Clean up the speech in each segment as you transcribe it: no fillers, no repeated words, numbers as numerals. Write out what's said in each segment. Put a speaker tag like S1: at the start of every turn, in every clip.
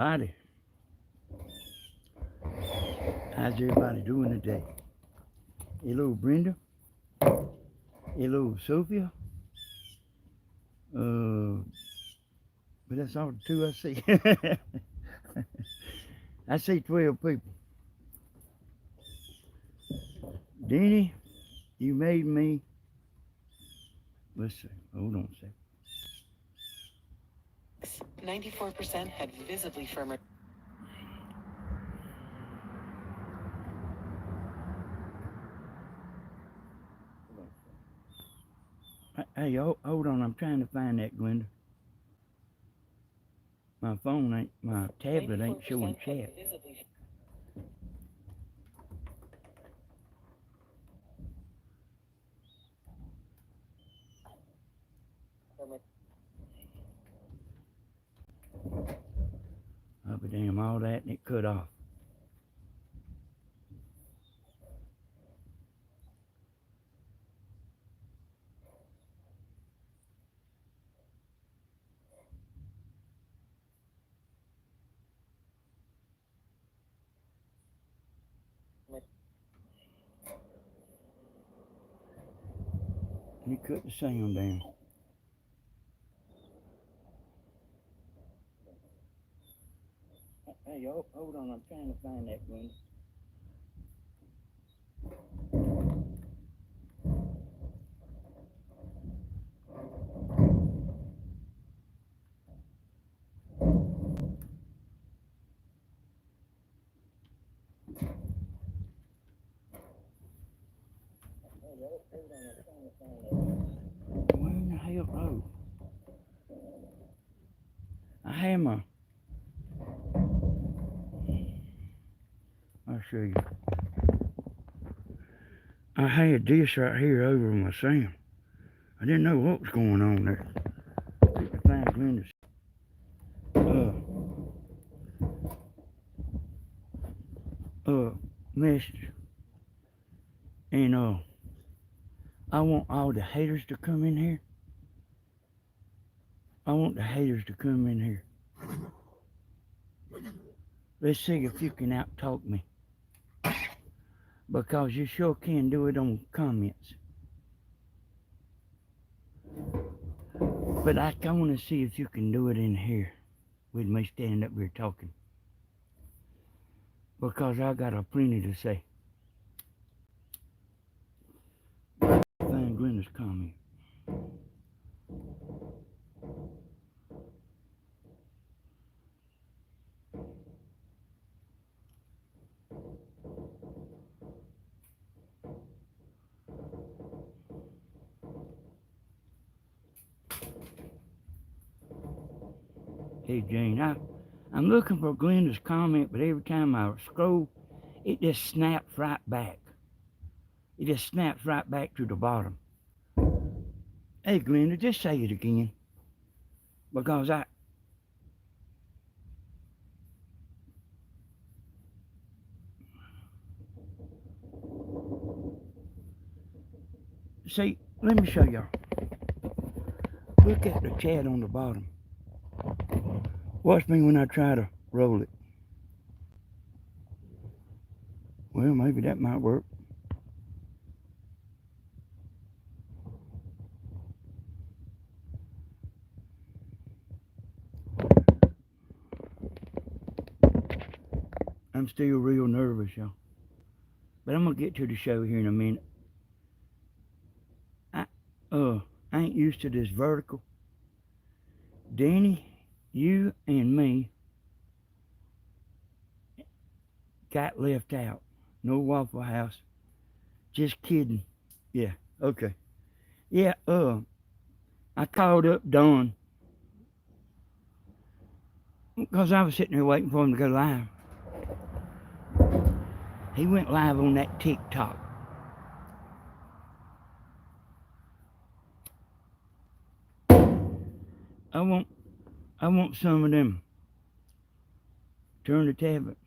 S1: Howdy. How's everybody doing today? Hello, Brenda. Hello, Sophia. Uh, but that's all the two I see. I see 12 people. Denny, you made me. Let's see. Hold on a second.
S2: 94% had visibly firmer.
S1: Hey, hold on. I'm trying to find that, Glenda. My phone ain't, my tablet ain't showing chat. Oh, but damn, all that and it cut off. You cut the sound down. Hey, hold on. I'm trying to find that, Glenda. Where in the hell? Oh, I had my. I'll show you. I had this right here over my sound. I didn't know what was going on there. Couldn't find Glenda's message. And I want all the haters to come in here. I want the haters to come in here. Let's see if you can out-talk me. Because you sure can do it on comments. But I want to see if you can do it in here with me standing up here talking. Because I got a plenty to say. Find Glenda's comment. Hey Jane, I'm looking for Glenda's comment, but every time I scroll, it just snaps right back. It just snaps right back to the bottom. Hey Glenda, just say it again. Because see, let me show y'all. Look at the chat on the bottom. Watch me when I try to roll it. Well, maybe that might work. I'm still real nervous, y'all. But I'm gonna get to the show here in a minute. I ain't used to this vertical. Danny, you and me got left out. No Waffle House. Just kidding. Yeah, okay. Yeah, I called up Don because I was sitting there waiting for him to go live. He went live on that TikTok. I want some of them. Turn the tablet.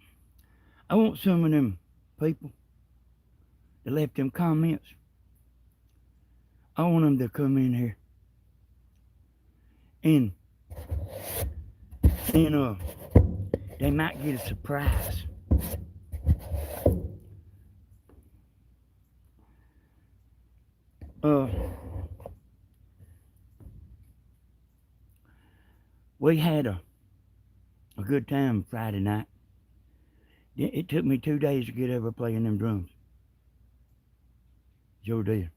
S1: I want some of them people that left them comments. I want them to come in here and they might get a surprise. Uh, we had a good time Friday night. It took me 2 days to get over playing them drums. Sure did.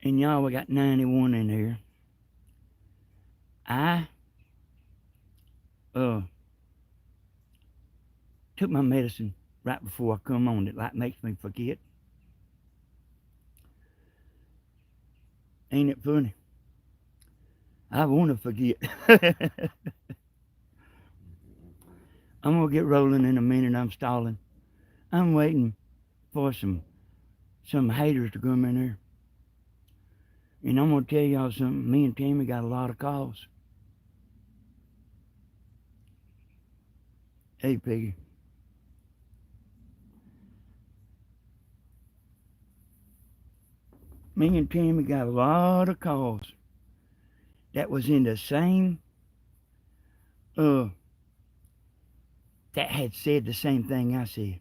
S1: And y'all, we got 91 in here. I uh took my medicine right before I come on. It like makes me forget. Ain't it funny? I want to forget. I'm gonna get rolling in a minute. I'm stalling. I'm waiting for some haters to come in here. And I'm gonna tell y'all something. Me and Tammy got a lot of calls. Hey, Peggy. Me and Tammy got a lot of calls that was in the same uh that had said the same thing I said.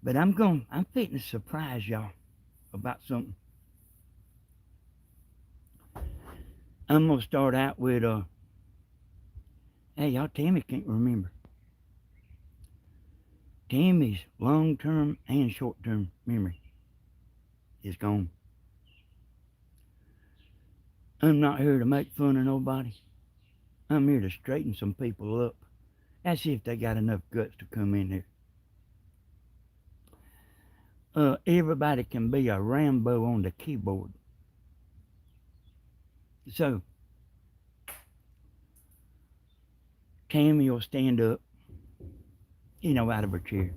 S1: But I'm fitting to surprise y'all about something. I'm gonna start out with hey y'all, Tammy can't remember. Tammy's long term and short term memory is gone. I'm not here to make fun of nobody. I'm here to straighten some people up. That's if they got enough guts to come in here. Everybody can be a Rambo on the keyboard. So Tammy will stand up, out of her chair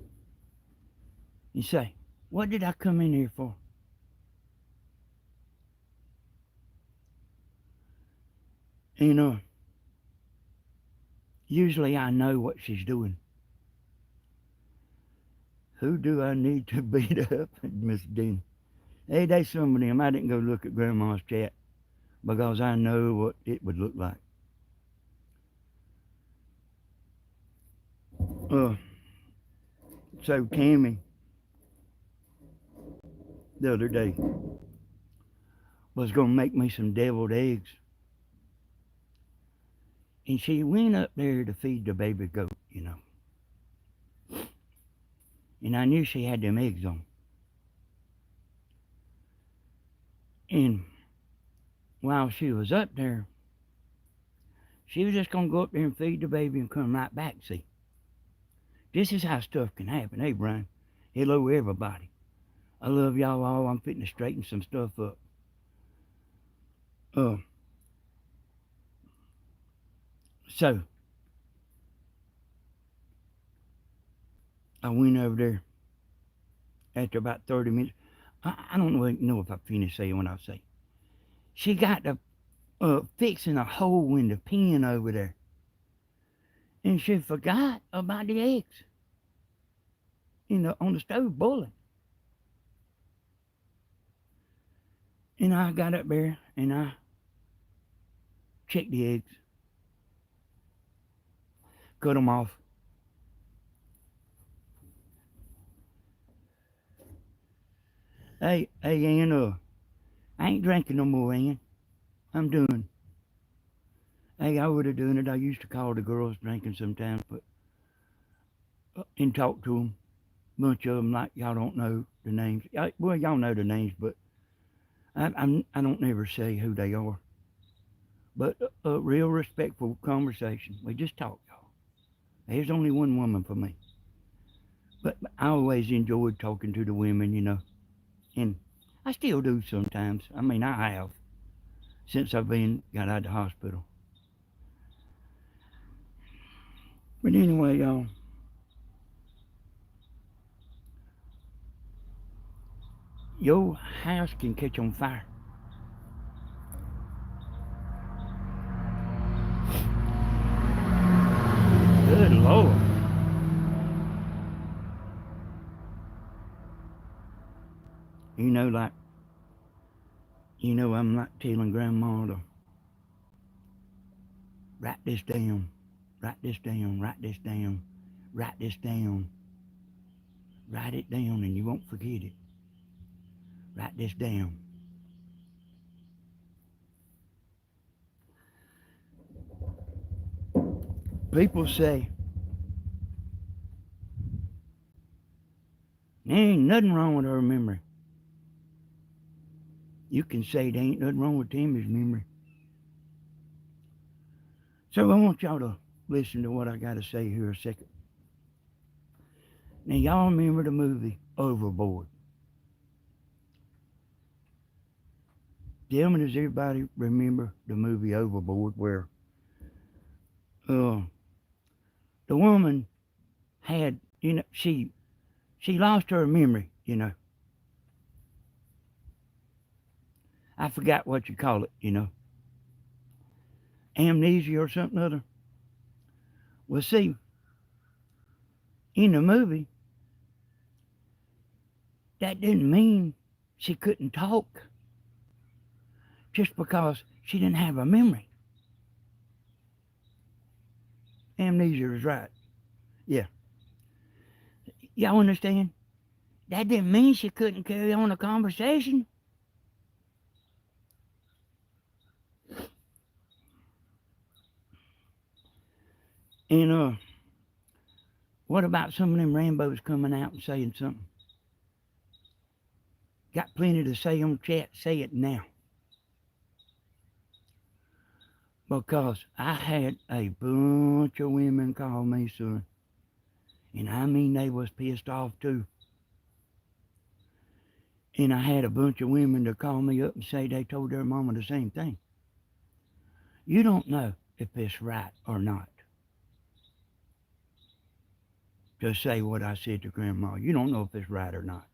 S1: and say, "What did I come in here for?" And usually I know what she's doing. Who do I need to beat up, Miss Dean? Hey, there's some of them. I didn't go look at Grandma's chat because I know what it would look like. Uh, so Tammy, the other day, was going to make me some deviled eggs. And she went up there to feed the baby goat. And I knew she had them eggs on. And while she was up there, she was just going to go up there and feed the baby and come right back. See, this is how stuff can happen. Hey, Brian. Hello, everybody. I love y'all all. I'm fitting to straighten some stuff up. Uh, so, I went over there after about 30 minutes. I don't know if I finished saying what I say. She got the fixing a hole in the pen over there. And she forgot about the eggs, on the stove boiling. And I got up there and I checked the eggs, cut them off. Hey, Ann, I ain't drinking no more, Ann. I'm done. Hey, I would have done it. I used to call the girls drinking sometimes, but and talk to them. Bunch of them like y'all don't know the names. Well, y'all know the names, but I don't never say who they are. But a real respectful conversation. We just talk, y'all. There's only one woman for me. But I always enjoyed talking to the women. And I still do sometimes. I mean, I have since I've got out of the hospital. But anyway, y'all, your house can catch on fire. Good Lord. Like, I'm not telling Grandma to write this down. Write this down, write this down, write this down. Write it down and you won't forget it. Write this down. People say, there ain't nothing wrong with her memory. You can say there ain't nothing wrong with Tammy's memory. So I want y'all to listen to what I got to say here a second. Now, y'all remember the movie Overboard? Tell me, does everybody remember the movie Overboard where the woman had, she lost her memory, I forgot what you call it, amnesia or something other. Well, see, in the movie, that didn't mean she couldn't talk just because she didn't have a memory. Amnesia is right. Yeah. Y'all understand? That didn't mean she couldn't carry on a conversation. And what about some of them Rambos coming out and saying something? Got plenty to say on chat. Say it now. Because I had a bunch of women call me, son. And I mean they was pissed off too. And I had a bunch of women to call me up and say they told their mama the same thing. You don't know if it's right or not to say what I said to Grandma. You don't know if it's right or not.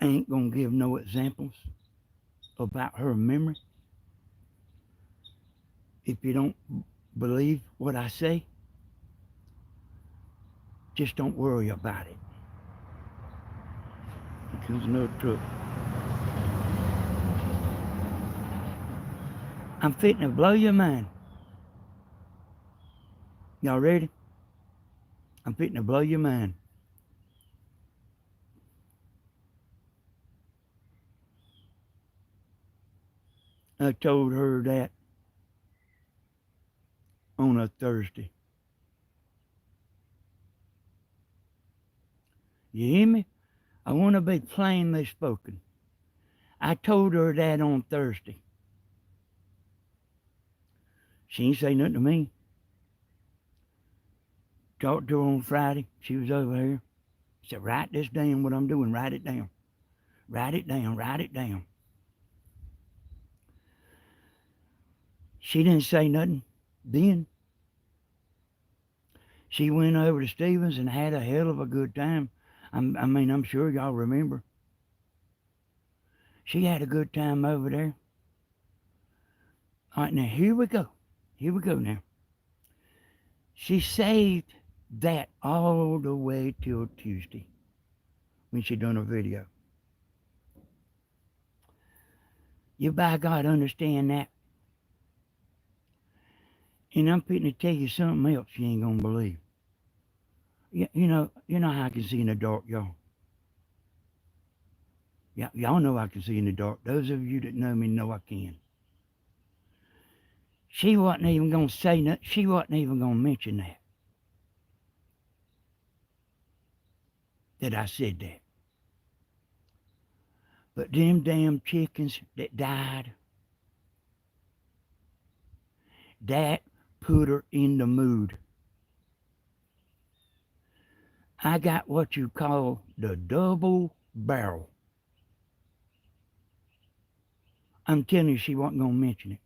S1: I ain't gonna give no examples about her memory. If you don't believe what I say, just don't worry about it. Here comes another truck. I'm fitting to blow your mind. Y'all ready? I'm fitting to blow your mind. I told her that on a Thursday. You hear me? I want to be plainly spoken. I told her that on Thursday. She ain't say nothing to me. Talked to her on Friday. She was over here. I said, write this down, what I'm doing. Write it down. Write it down. Write it down. She didn't say nothing then. She went over to Stevens and had a hell of a good time. I'm sure y'all remember. She had a good time over there. All right, now here we go. Here we go now. She saved that all the way till Tuesday when she done her video. You by God understand that. And I'm fitting to tell you something else you ain't gonna believe. You know how I can see in the dark, y'all. Y'all know I can see in the dark. Those of you that know me know I can. She wasn't even gonna say nothing. She wasn't even gonna mention that I said that. But them damn chickens that died, that put her in the mood. I got what you call the double barrel. I'm telling you, she wasn't gonna mention it.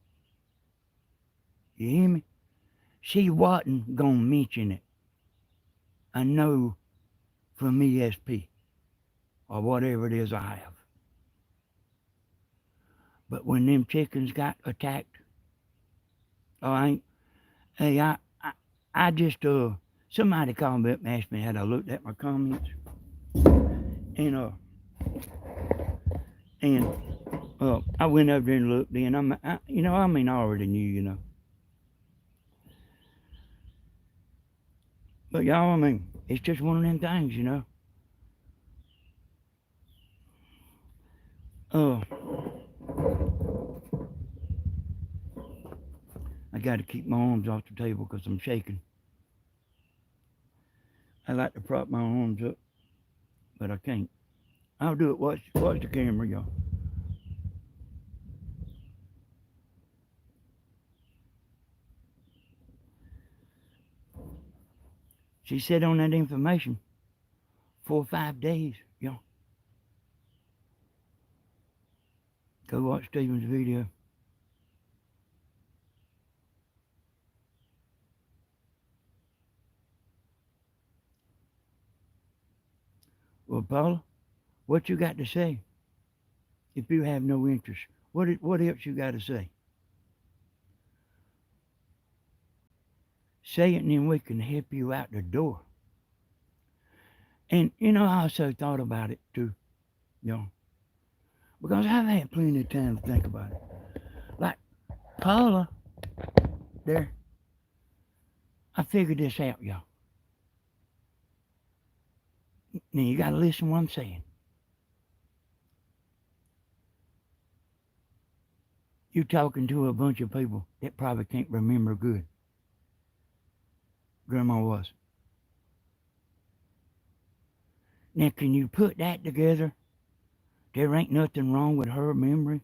S1: You hear me? She wasn't gonna mention it. I know from ESP or whatever it is I have. But when them chickens got attacked, I just somebody called me up and asked me had I looked at my comments, and I went over there and looked in. I already knew. But y'all, it's just one of them things. Uh, I got to keep my arms off the table because I'm shaking. I like to prop my arms up, but I can't. I'll do it. Watch the camera, y'all. She said on that information, 4 or 5 days, y'all. Go watch Steven's video. Well, Paula, what you got to say? If you have no interest, what else you got to say? Say it and then we can help you out the door. And I also thought about it too, because I've had plenty of time to think about it. Like Paula, there, I figured this out, y'all. Now you got to listen to what I'm saying. You're talking to a bunch of people that probably can't remember good. Grandma was. Now, can you put that together? There ain't nothing wrong with her memory.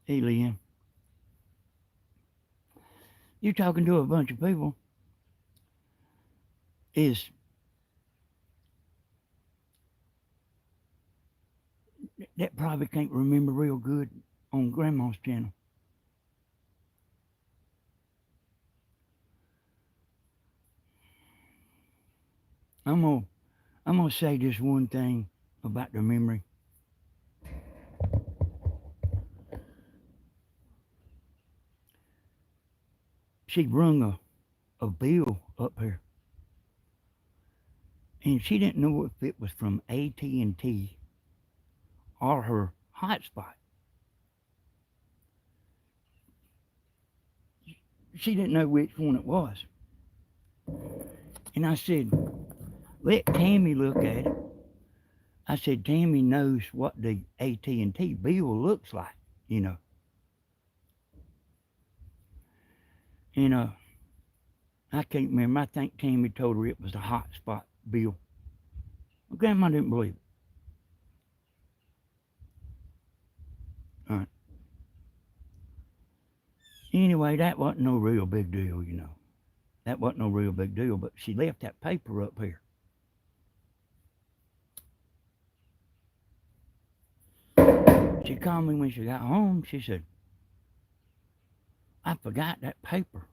S1: Hey, Liam. You're talking to a bunch of people is that probably can't remember real good on Grandma's channel. I'm gonna say this one thing about the memory. She brung a bill up here, and she didn't know if it was from AT&T or her hotspot. She didn't know which one it was. And I said, let Tammy look at it. I said, Tammy knows what the AT&T bill looks like, And I can't remember. I think Tammy told her it was a hotspot bill. Grandma didn't believe it. All right. Anyway, that wasn't no real big deal, That wasn't no real big deal, but she left that paper up here. She called me when she got home. She said, I forgot that paper.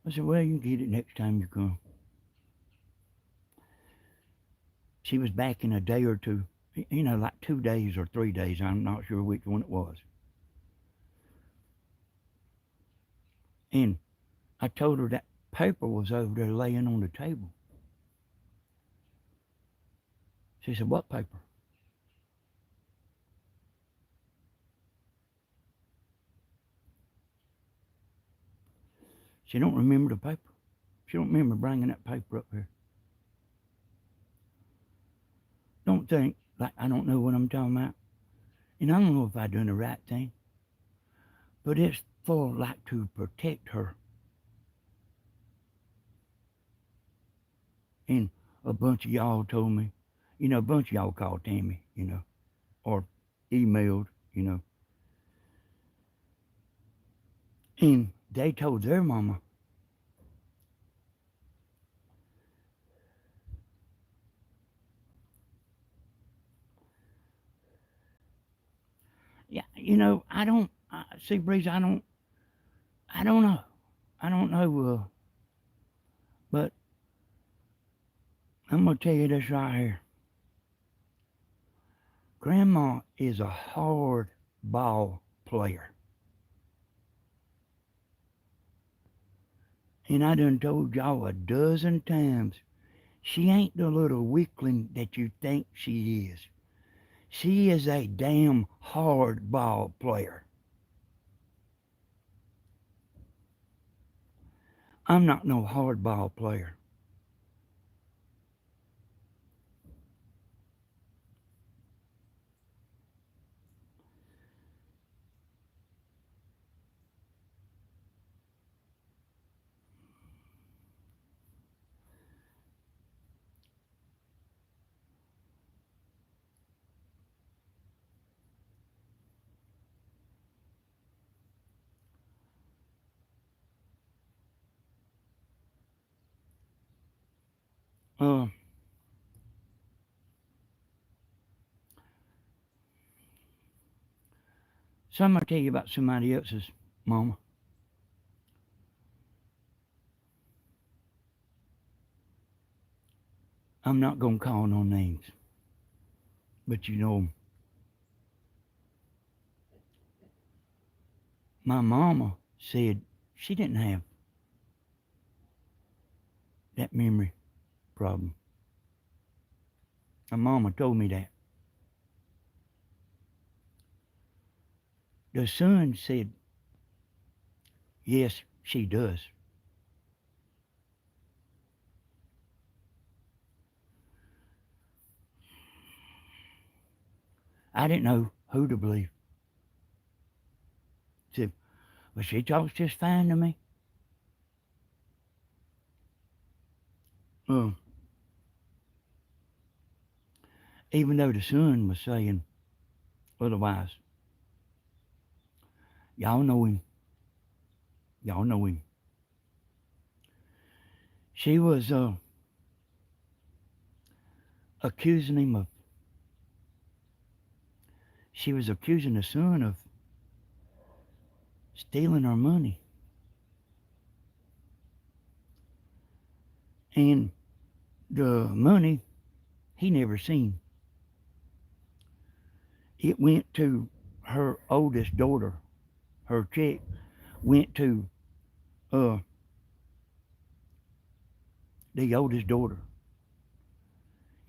S1: I said, well, you can get it next time you come. She was back in a day or two, like 2 days or 3 days. I'm not sure which one it was. And I told her that paper was over there laying on the table. She said, what paper? She don't remember the paper. She don't remember bringing that paper up here. Don't think like I don't know what I'm talking about. And I don't know if I done the right thing. But it's for like to protect her. And a bunch of y'all told me, a bunch of y'all called Tammy, or emailed, And they told their mama, yeah, I don't, see, Breeze, I don't know. I don't know, but I'm going to tell you this right here. Grandma is a hard ball player. And I done told y'all a dozen times, She ain't the little weakling that you think she is. She is a damn hard ball player. I'm not no hard ball player. Uh, so I'm gonna tell you about somebody else's mama. I'm not gonna call no names, but you know, my mama said she didn't have that memory problem. My mama told me that. The son said, yes, she does. I didn't know who to believe. Said, well, she talks just fine to me. Uh, Even though the son was saying otherwise. Y'all know him. Y'all know him. She was accusing him of, she was accusing the son of stealing her money. And the money he never seen. It went to her oldest daughter. Her check went to uh, the oldest daughter.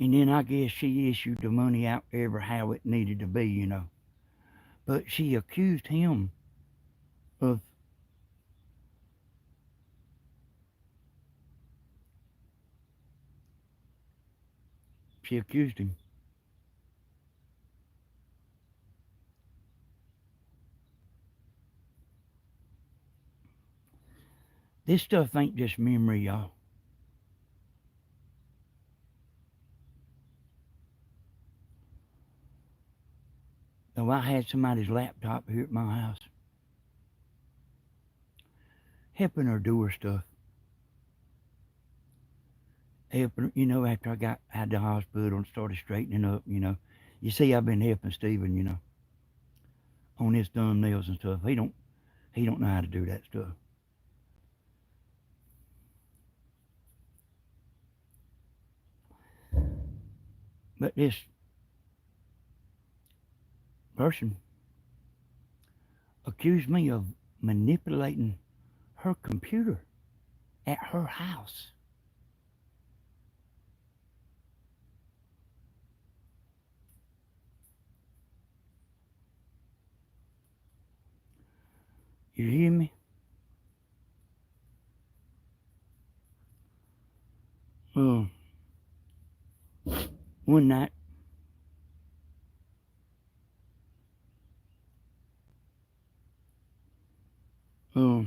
S1: And then I guess she issued the money out ever how it needed to be, you know. But she accused him of she accused him. This stuff ain't just memory, y'all. So I had somebody's laptop here at my house, helping her do her stuff. Helping her, you know, after I got out of the hospital and started straightening up, you know. You see, I've been helping Stephen, you know, on his thumbnails and stuff. He don't know how to do that stuff. But this person accused me of manipulating her computer at her house. You hear me? Uh, One night, uh,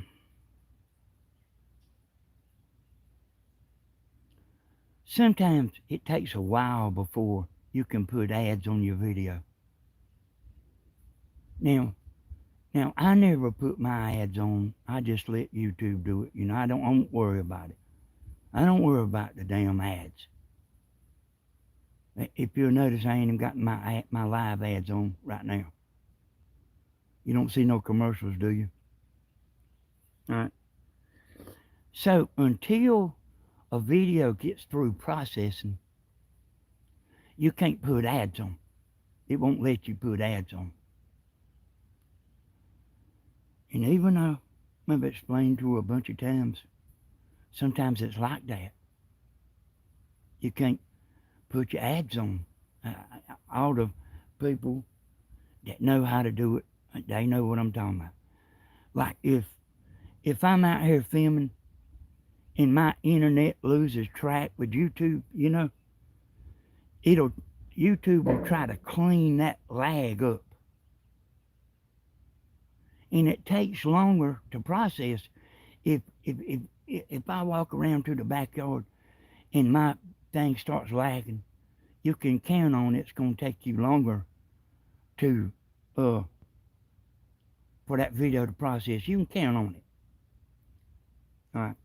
S1: sometimes it takes a while before you can put ads on your video. Now, I never put my ads on. I just let YouTube do it. You know, I don't worry about it. I don't worry about the damn ads. If you'll notice, I ain't even got my live ads on right now. You don't see no commercials, do you? All right. So until a video gets through processing, you can't put ads on. It won't let you put ads on. And even though I've explained to her a bunch of times, sometimes it's like that. You can't put your ads on. All the people that know how to do it, they know what I'm talking about. Like if I'm out here filming and my internet loses track with YouTube, it'll YouTube will try to clean that lag up. And it takes longer to process if I walk around to the backyard and my thing starts lagging, you can count on it's gonna take you longer to for that video to process. You can count on it. Alright.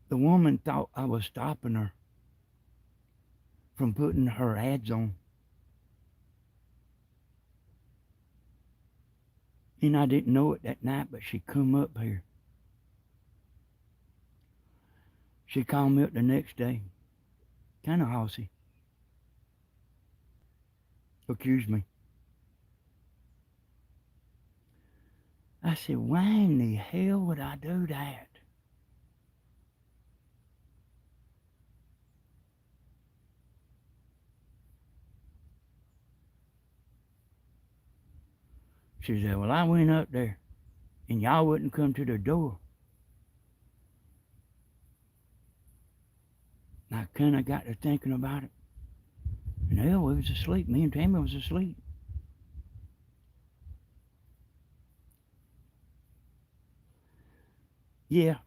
S1: The woman thought I was stopping her from putting her ads on. And I didn't know it that night, but she come up here. She called me up the next day, kind of horsey. Accused me. I said, why in the hell would I do that? She said, well, I went up there and y'all wouldn't come to the door. And I kind of got to thinking about it. And hell, we was asleep. Me and Tammy was asleep. Yeah,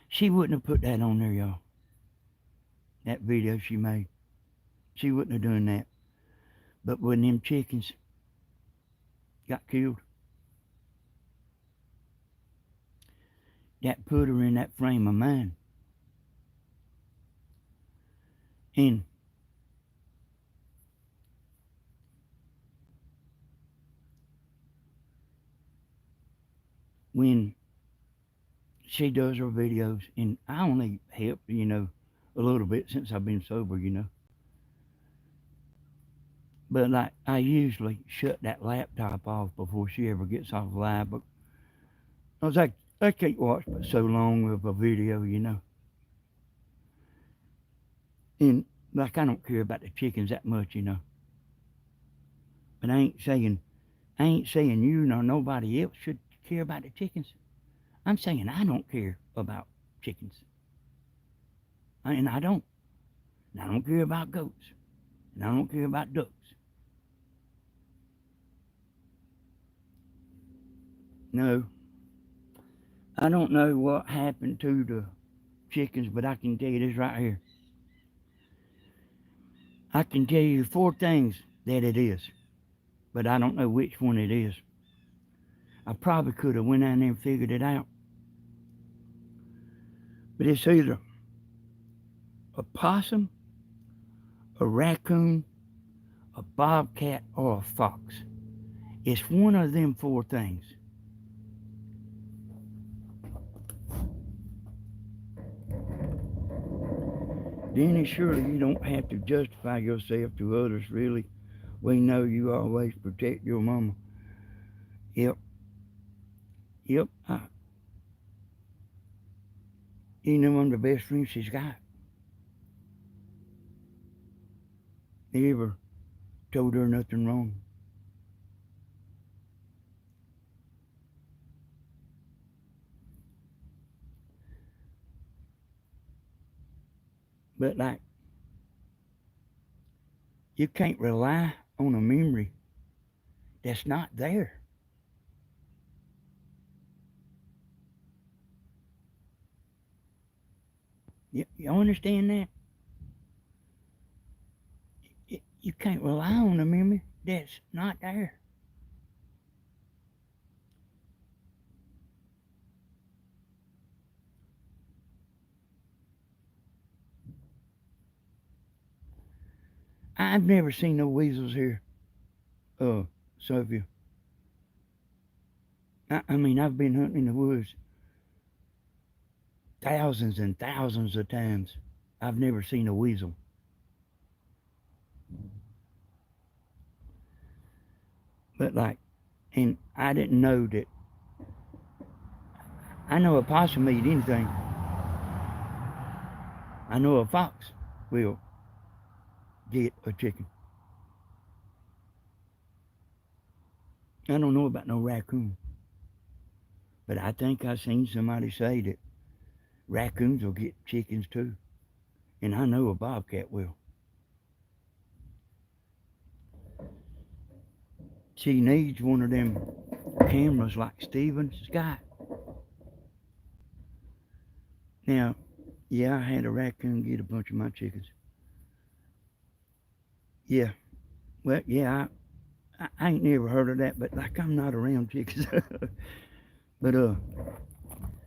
S1: she wouldn't have put that on there, y'all. That video she made. She wouldn't have done that. But when them chickens got killed, that put her in that frame of mind. And when she does her videos, and I only help, a little bit since I've been sober, But like I usually shut that laptop off before she ever gets off live. But I was like, I can't watch but so long of a video, And like I don't care about the chickens that much, But I ain't saying you nor nobody else should care about the chickens. I'm saying I don't care about chickens. And I don't. And I don't care about goats. And I don't care about ducks. No. I don't know what happened to the chickens, but I can tell you this right here. I can tell you 4 things that it is, but I don't know which one it is. I probably could have went down there and figured it out. But it's either a possum, a raccoon, a bobcat, or a fox. It's one of them 4 things. Denny, surely you don't have to justify yourself to others, really. We know you always protect your mama. Yep. I'm the best friend she's got. Never told her nothing wrong. But like, you can't rely on a memory that's not there. You understand that? You can't rely on a memory that's not there. I've never seen no weasels here, Sophia. I mean, I've been hunting in the woods thousands and thousands of times. I've never seen a weasel. But like, And I didn't know that. I know a possum eat anything. I know a fox will get a chicken. I don't know about no raccoon. But I think I seen somebody say that raccoons will get chickens too. And I know a bobcat will. She needs one of them cameras like Steven's got. Now, yeah, I had a raccoon get a bunch of my chickens. Yeah, well, yeah, I ain't never heard of that, but like I'm not around chickens. But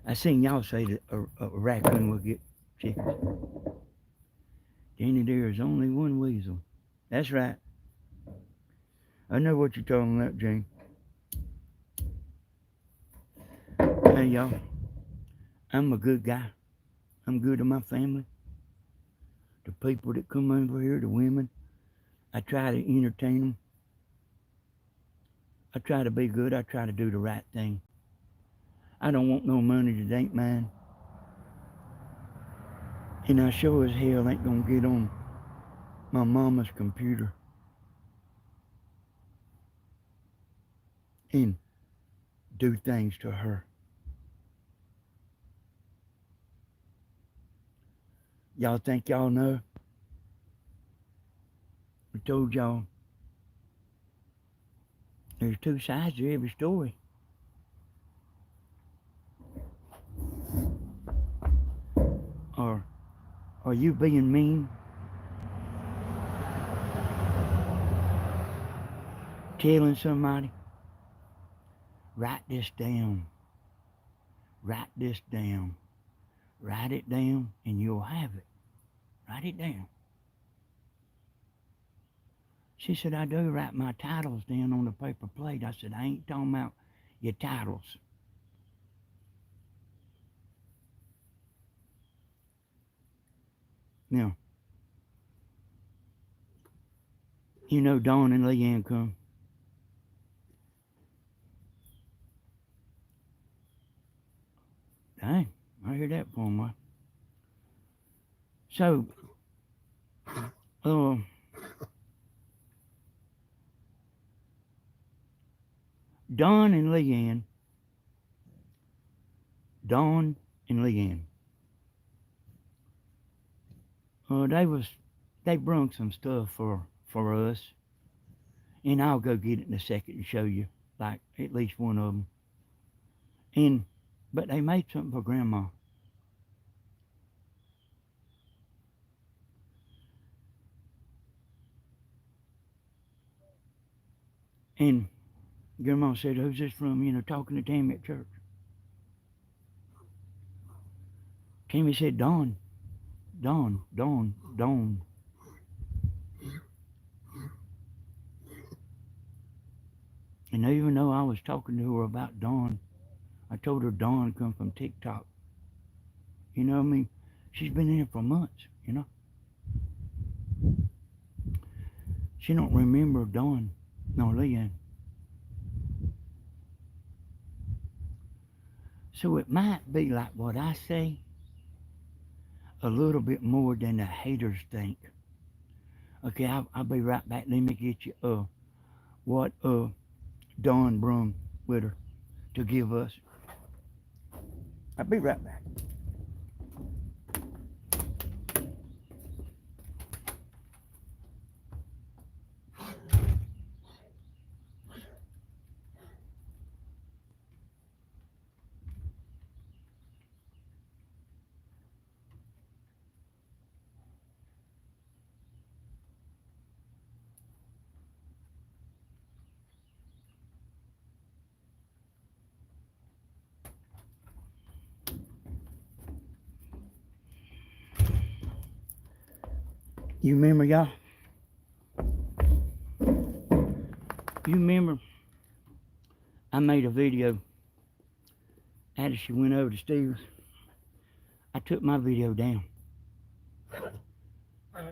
S1: I seen y'all say that a raccoon will get chickens. Danny, there is only one weasel. That's right. I know what you're talking about, Jane. Hey, y'all, I'm a good guy. I'm good to my family, the people that come over here, the women. I try to entertain them. I try to be good. I try to do the right thing. I don't want no money that ain't mine. And I sure as hell ain't gonna get on my mama's computer and do things to her. Y'all think y'all know? I told y'all there's two sides to every story. Or are you being mean? Telling somebody? Write this down. Write this down. Write it down and you'll have it. Write it down. She said, I do write my titles down on the paper plate. I said, I ain't talking about your titles. Now, you know Dawn and Leanne come. Dang, I hear that for a while. So, Dawn and Leanne, Dawn and Leanne, they brung some stuff for us, and I'll go get it in a second and show you, like at least one of them. But they made something for Grandma. And Grandma said, who's this from? You know, talking to Tammy at church. Tammy said, Dawn. And even though I was talking to her about Dawn, I told her Dawn come from TikTok. You know what I mean? She's been in here for months, you know. She don't remember Dawn nor Leanne. So it might be like what I say, a little bit more than the haters think. Okay, I'll be right back. Let me get you what Dawn brung with her to give us. I'll be right back. You remember, y'all? You remember I made a video after she went over to Steve's. I took my video down.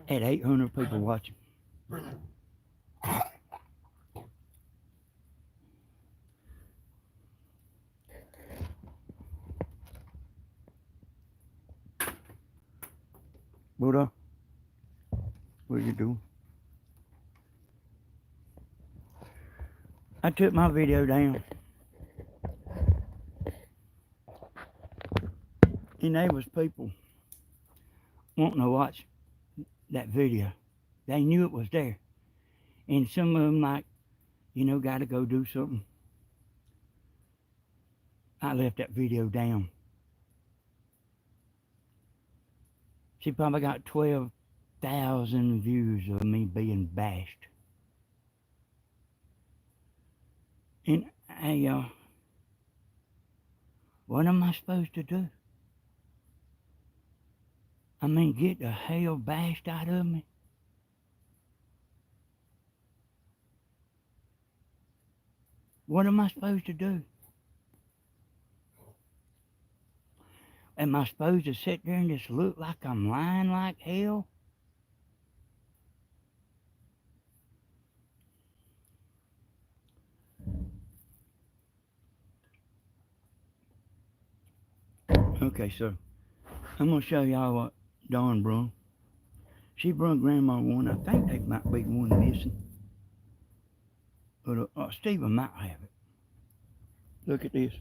S1: Had 800 people watching. Buddha, what you doing? I took my video down. And there was people wanting to watch that video. They knew it was there. And some of them like, got to go do something. I left that video down. She probably got 12,000 views of me being bashed. And hey, what am I supposed to do? I mean, get the hell bashed out of me? What am I supposed to do? Am I supposed to sit there and just look like I'm lying like hell? Okay, so I'm going to show y'all what Dawn brung. She brung Grandma one. I think they might be one missing. But Stephen might have it. Look at this.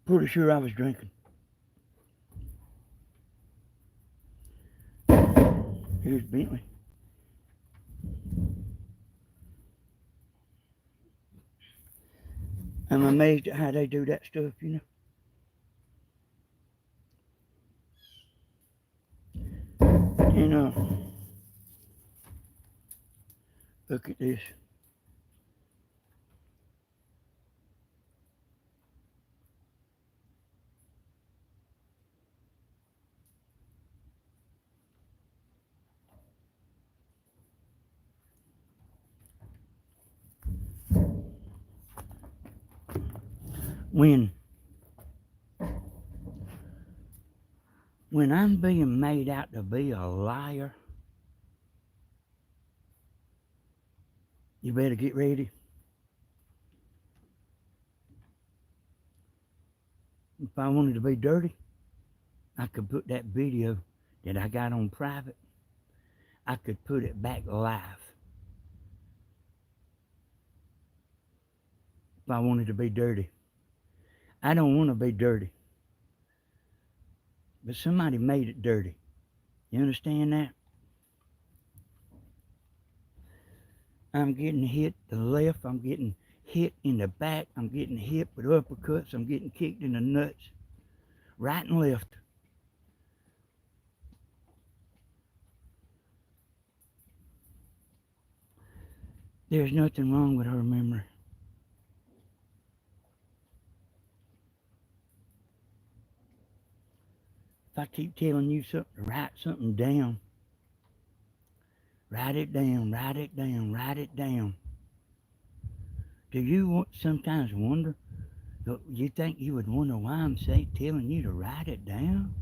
S1: Pretty sure I was drinking. Here's Bentley. I'm amazed at how they do that stuff, And look at this. When I'm being made out to be a liar, you better get ready. If I wanted to be dirty, I could put that video that I got on private, I could put it back live. If I wanted to be dirty. I don't want to be dirty. But somebody made it dirty. You understand that? I'm getting hit the left, I'm getting hit in the back, I'm getting hit with uppercuts, I'm getting kicked in the nuts, right and left. There's nothing wrong with her memory. If I keep telling you something, write something down. Write it down, write it down, write it down. Do you sometimes wonder, you think you would wonder why I'm telling you to write it down?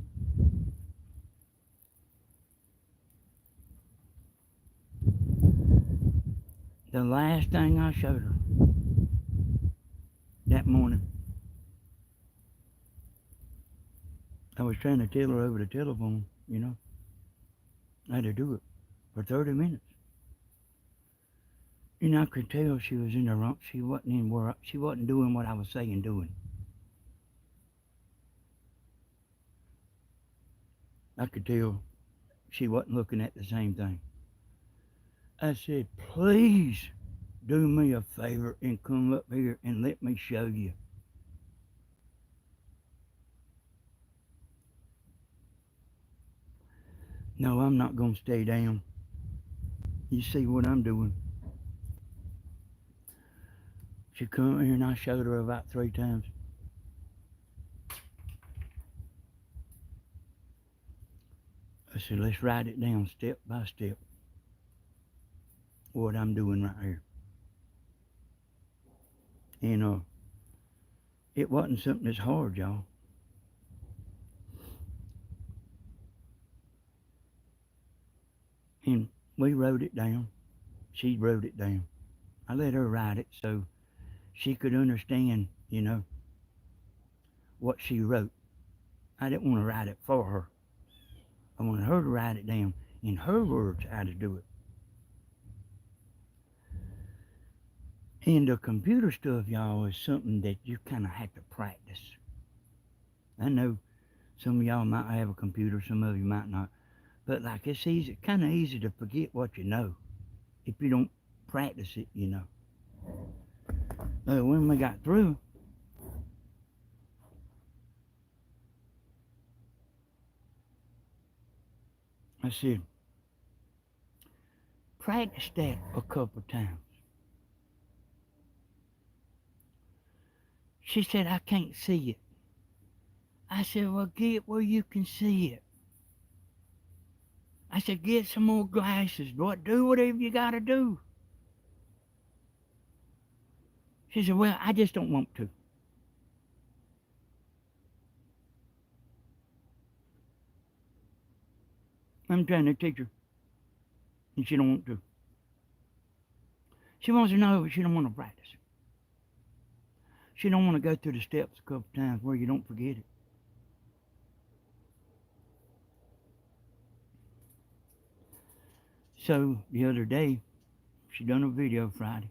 S1: The last thing I showed her that morning, I was trying to tell her over the telephone, I had to do it for 30 minutes. I could tell she was in the wrong. She wasn't doing what I was saying doing. I could tell she wasn't looking at the same thing. I said, please do me a favor and come up here and let me show you. No, I'm not going to stay down. You see what I'm doing. She come here and I showed her about 3 times. I said, let's write it down step by step. What I'm doing right here. And it wasn't something that's hard, y'all. And we wrote it down. she wrote it down. I let her write it so she could understand, what she wrote. I didn't want to write it for her. I wanted her to write it down in her words how to do it. And the computer stuff, y'all, is something that you kind of have to practice. I know some of y'all might have a computer, some of you might not. But like it's easy, kind of easy to forget what you know if you don't practice it, When we got through, I said, practice that a couple times. She said, I can't see it. I said, well, get where you can see it. I said, get some more glasses. Boy, do whatever you got to do. She said, well, I just don't want to. I'm trying to teach her, and she don't want to. She wants to know, but she don't want to practice. She don't want to go through the steps a couple times where you don't forget it. So the other day, she done a video Friday.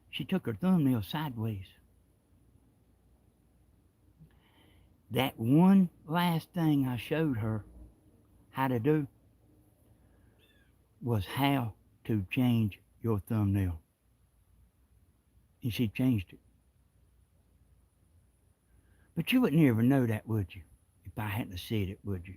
S1: She took her thumbnail sideways. That one last thing I showed her how to do was how to change your thumbnail. And she changed it. But you would never know that, would you? If I hadn't said it, would you?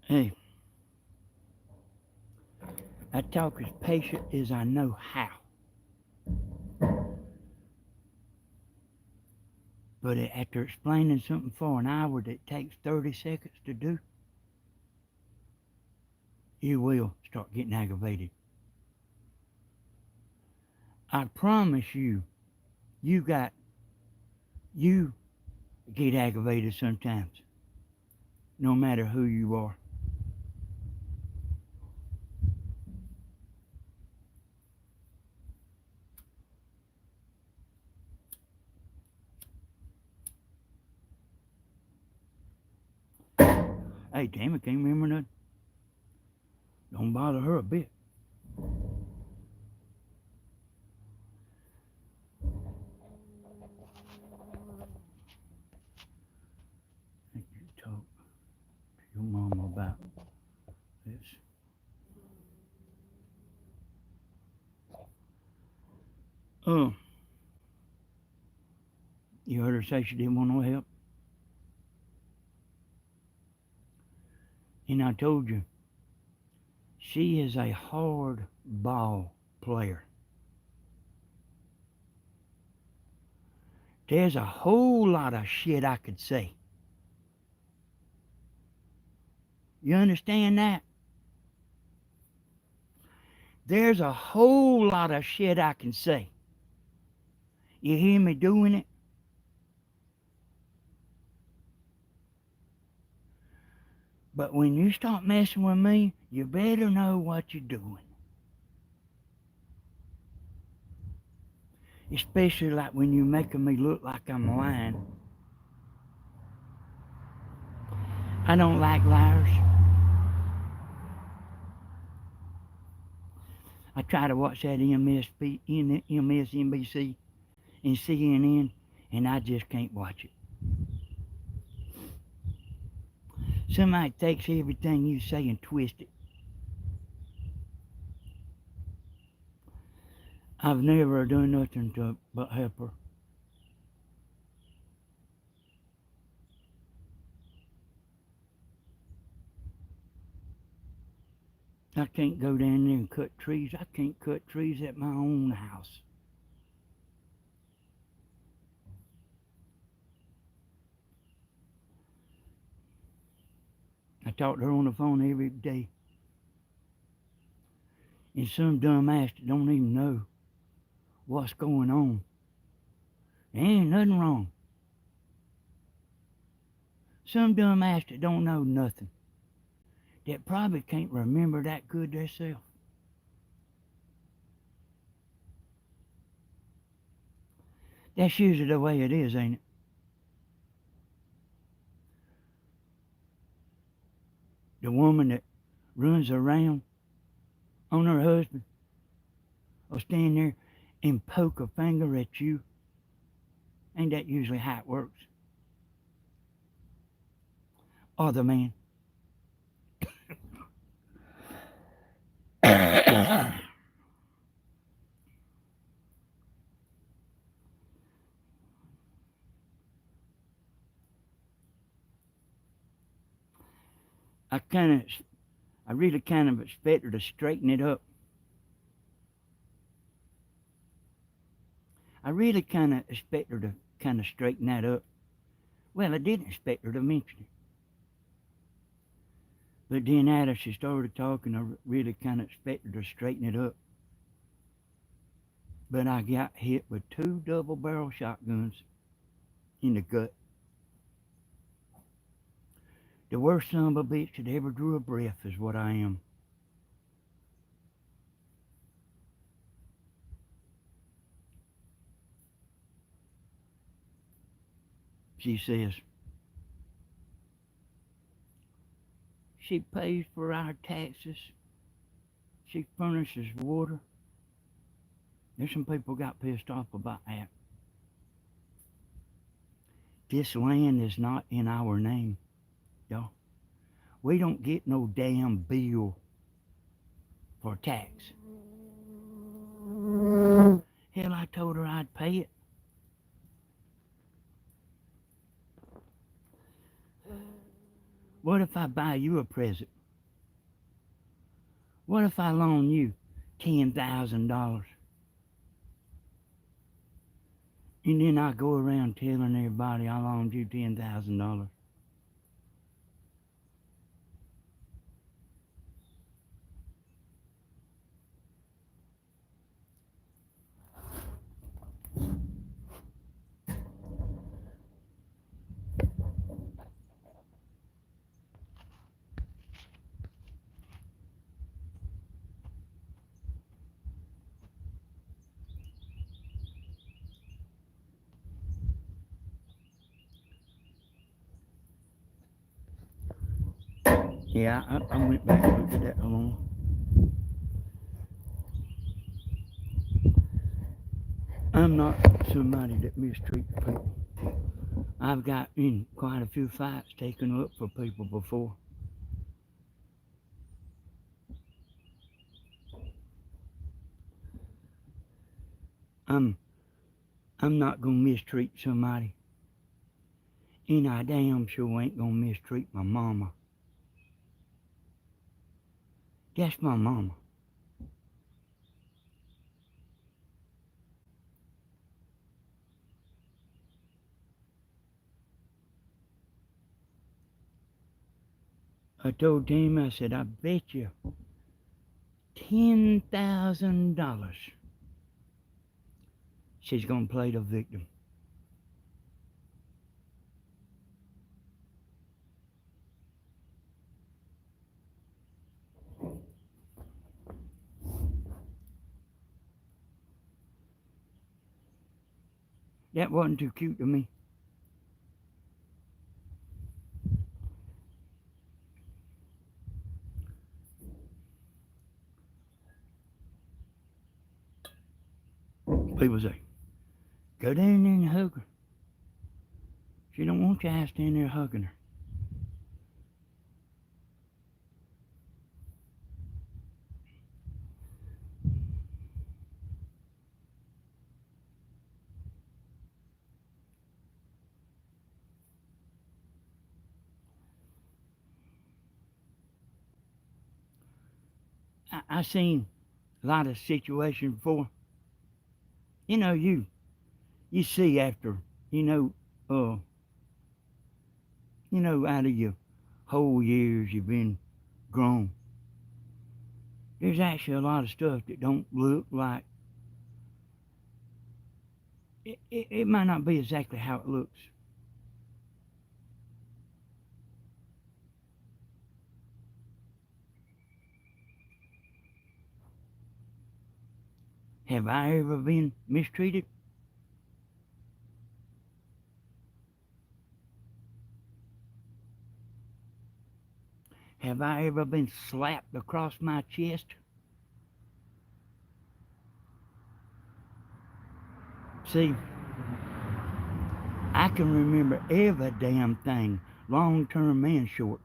S1: Hey, I talk as patient as I know how. But after explaining something for an hour that takes 30 seconds to do, you will start getting aggravated. I promise you, you get aggravated sometimes, no matter who you are. Hey, Tammy can't remember nothing. Don't bother her a bit. I think you talk to your mama about this. You heard her say she didn't want no help? And I told you, she is a hard ball player. There's a whole lot of shit I could say. You understand that? There's a whole lot of shit I can say. You hear me doing it? But when you start messing with me, you better know what you're doing. Especially like when you're making me look like I'm lying. I don't like liars. I try to watch that MSNBC and CNN, and I just can't watch it. Somebody takes everything you say and twist it. I've never done nothing to but help her. I can't go down there and cut trees. I can't cut trees at my own house. I talk to her on the phone every day. And some dumbass that don't even know what's going on. There ain't nothing wrong. Some dumbass that don't know nothing. That probably can't remember that good themselves. That's usually the way it is, ain't it? The woman that runs around on her husband will stand there and poke a finger at you. Ain't that usually how it works? Or the man. I really kind of expect her to straighten it up. I really kind of expect her to kind of straighten that up. Well, I didn't expect her to mention it. But then after she started talking, I really kind of expected her to straighten it up. But I got hit with 2 double-barrel shotguns in the gut. The worst son of a bitch that ever drew a breath is what I am. She says, she pays for our taxes. She furnishes water. There's some people got pissed off about that. This land is not in our name, y'all. We don't get no damn bill for tax. Hell, I told her I'd pay it. What if I buy you a present? What if I loan you $10,000? And then I go around telling everybody I loaned you $10,000. Yeah, I went back and looked at that alone. I'm not somebody that mistreats people. I've got in quite a few fights taken up for people before. I'm not gonna mistreat somebody. And I damn sure ain't gonna mistreat my mama. That's my mama. I told Tammy, I said, I bet you $10,000 she's gonna play the victim. That wasn't too cute to me. People say, go down there and hug her. She don't want your ass down there hugging her. I seen a lot of situations before. You know, you see after, out of your whole years you've been grown, there's actually a lot of stuff that don't look like it might not be exactly how it looks. Have I ever been mistreated? Have I ever been slapped across my chest? See, I can remember every damn thing, long term and short.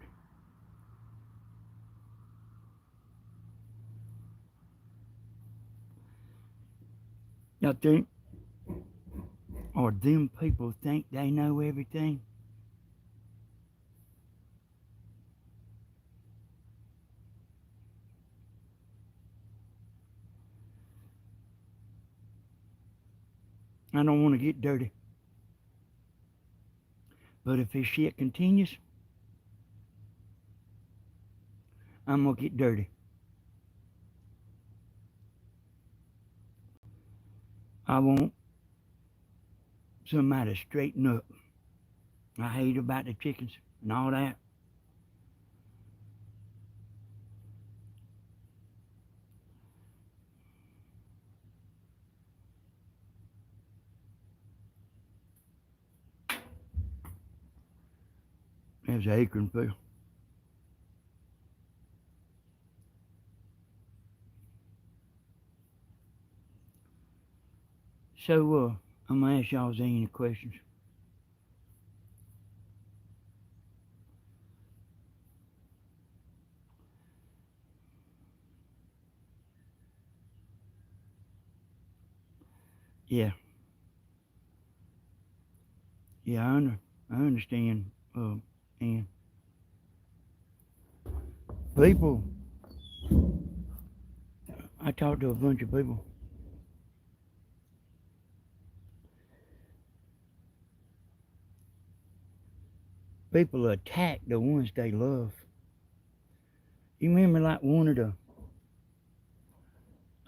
S1: I think, or them people think they know everything. I don't want to get dirty. But if this shit continues, I'm going to get dirty. I want somebody to straighten up. I hate about the chickens and all that. There's an acorn peel. So, I'm going to ask y'all any questions. Yeah. Yeah, I understand. And people, I talked to a bunch of people. People attack the ones they love. You remember like one of the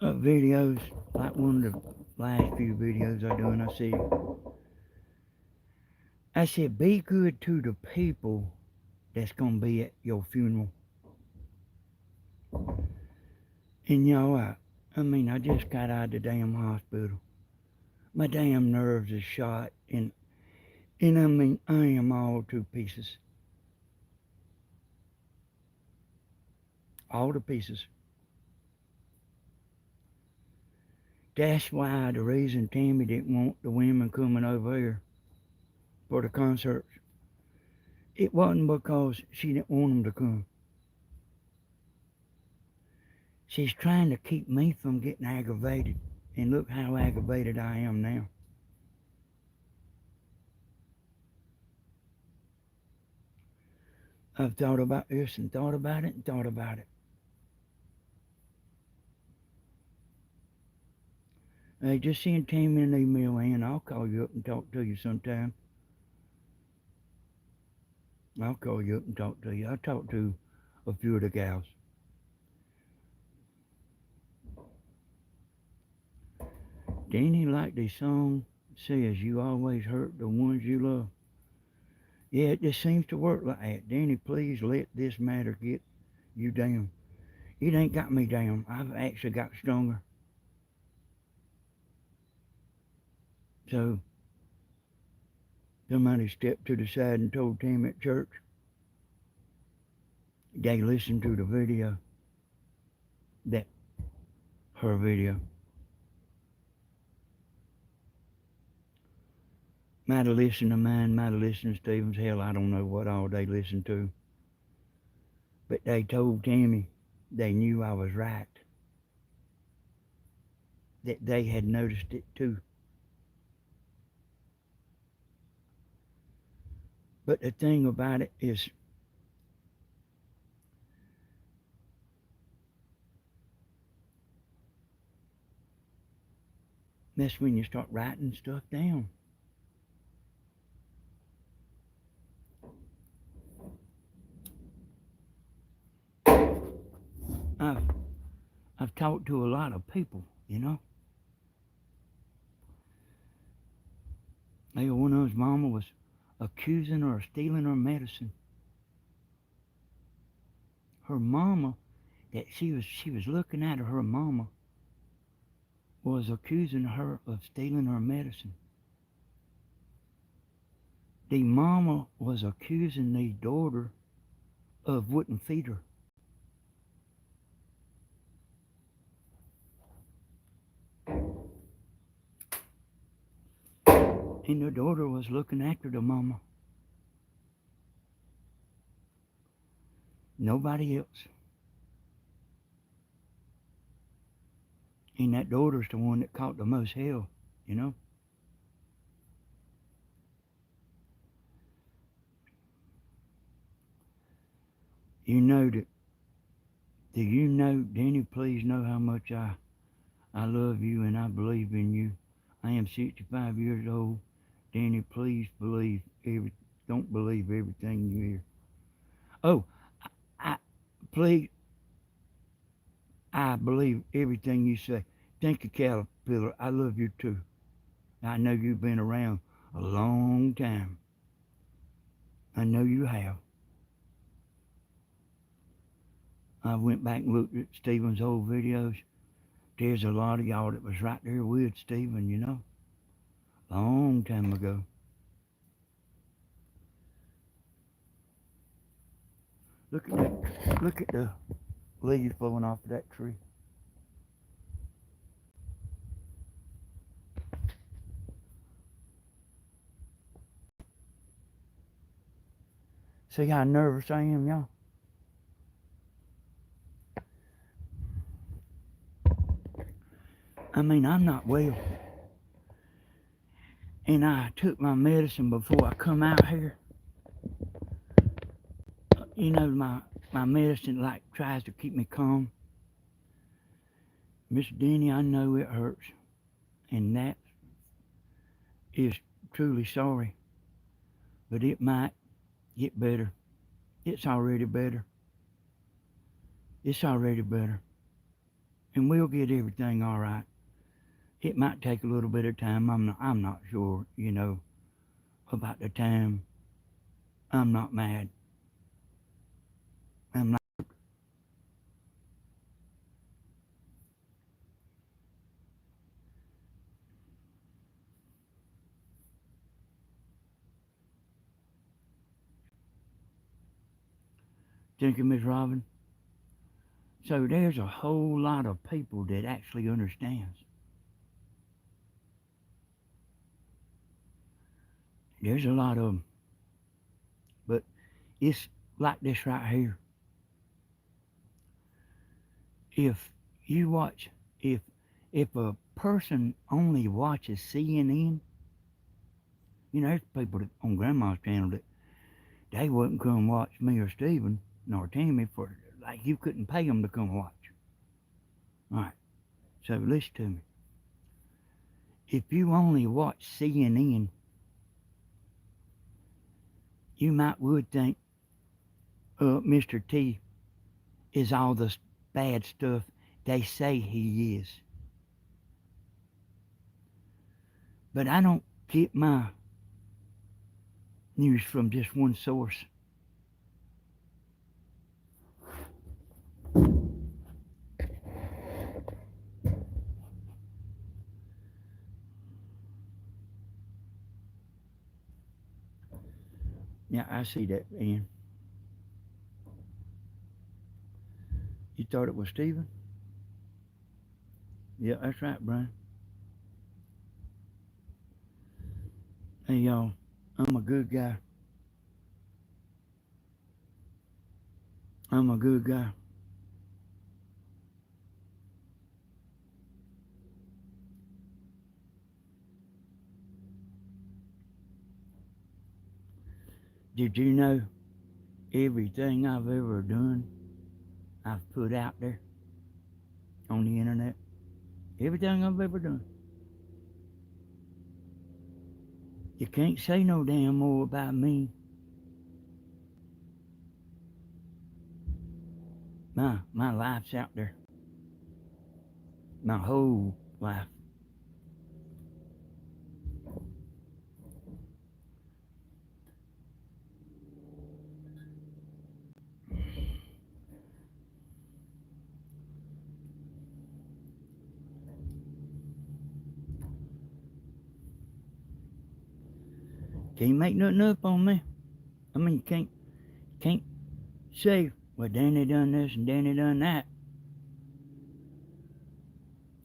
S1: videos, like one of the last few videos I done, I said, be good to the people that's going to be at your funeral. And y'all, I just got out of the damn hospital. My damn nerves are shot, and I am all to pieces. All to pieces. That's why the reason Tammy didn't want the women coming over here for the concerts. It wasn't because she didn't want them to come. She's trying to keep me from getting aggravated. And look how aggravated I am now. I've thought about this and thought about it and thought about it. Hey, just send Tammy an email and I'll call you up and talk to you sometime. I'll call you up and talk to you. I talked to a few of the gals. Danny liked the song, says you always hurt the ones you love. Yeah, it just seems to work like that. Danny, please let this matter get you down. It ain't got me down. I've actually got stronger. So, somebody stepped to the side and told Tammy at church they listened to the video, her video. Might have listened to mine, might have listened to Stephen's. Hell, I don't know what all they listened to. But they told Tammy they knew I was right. That they had noticed it too. But the thing about it is, that's when you start writing stuff down. I've talked to a lot of people, you know. One of his mama was accusing her of stealing her medicine. Her mama, that she was looking at her mama, was accusing her of stealing her medicine. The mama was accusing the daughter of wouldn't feed her. And the daughter was looking after the mama. Nobody else. And that daughter's the one that caught the most hell, you know. You know that, do you know, Danny, please know how much I love you and I believe in you. I am 65 years old. Danny, please don't believe everything you hear. Oh, I please, I believe everything you say. Thank you, Caterpillar. I love you too. I know you've been around a long time. I know you have. I went back and looked at Stephen's old videos. There's a lot of y'all that was right there with Stephen, you know, long time ago. Look at that. Look at the leaves blowing off of that tree. See how nervous I am, y'all? I mean, I'm not well. And I took my medicine before I come out here. You know, my medicine like tries to keep me calm. Miss Denny, I know it hurts. And that is truly sorry. But it might get better. It's already better. It's already better. And we'll get everything all right. It might take a little bit of time. I'm not sure, you know, about the time. I'm not mad. I'm not. Thank you, Miss Robin. So there's a whole lot of people that actually understands. There's a lot of them. But it's like this right here. If you watch, if if a person only watches CNN, you know, there's people that, on Grandma's channel that they wouldn't come watch me or Stephen nor Tammy for, like, you couldn't pay them to come watch. All right, so listen to me. If you only watch CNN, you would think Mr. T is all the bad stuff they say he is. But I don't get my news from just one source. Yeah, I see that, Ian. You thought it was Stephen? Yeah, that's right, Brian. Hey, y'all, I'm a good guy. I'm a good guy. Did you know everything I've ever done, I've put out there on the internet? Everything I've ever done. You can't say no damn more about me. My life's out there. my whole life. Can't make nothing up on me. I mean, you can't say, well, Danny done this and Danny done that.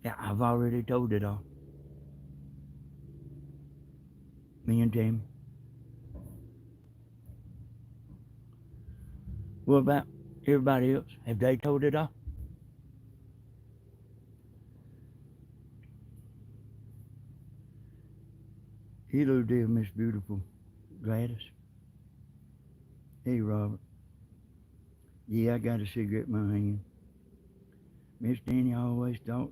S1: Yeah, I've already told it all. Me and Tammy. What about everybody else? Have they told it all? Hello there, Miss Beautiful Gladys. Hey, Robert. Yeah, I got a cigarette in my hand. Miss Danny, I always thought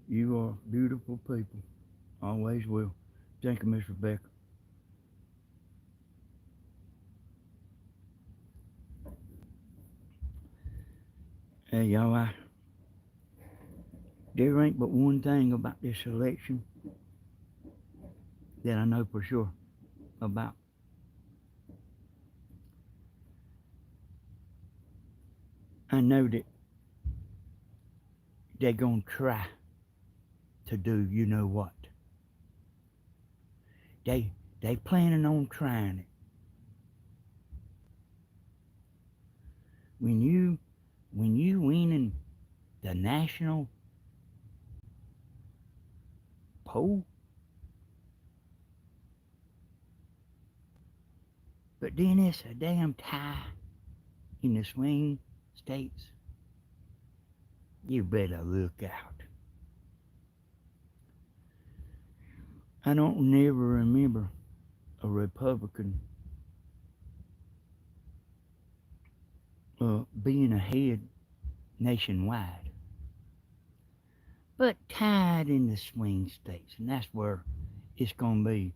S1: you are beautiful people. Always will. Thank you, Miss Rebecca. Hey, y'all, there ain't but one thing about this election that I know for sure about. I know that they're going to try to do you know what. They planning on trying it. When you winning the national poll, but then it's a damn tie in the swing states, you better look out. I don't never remember a Republican being ahead nationwide, but tied in the swing states, and that's where it's going to be.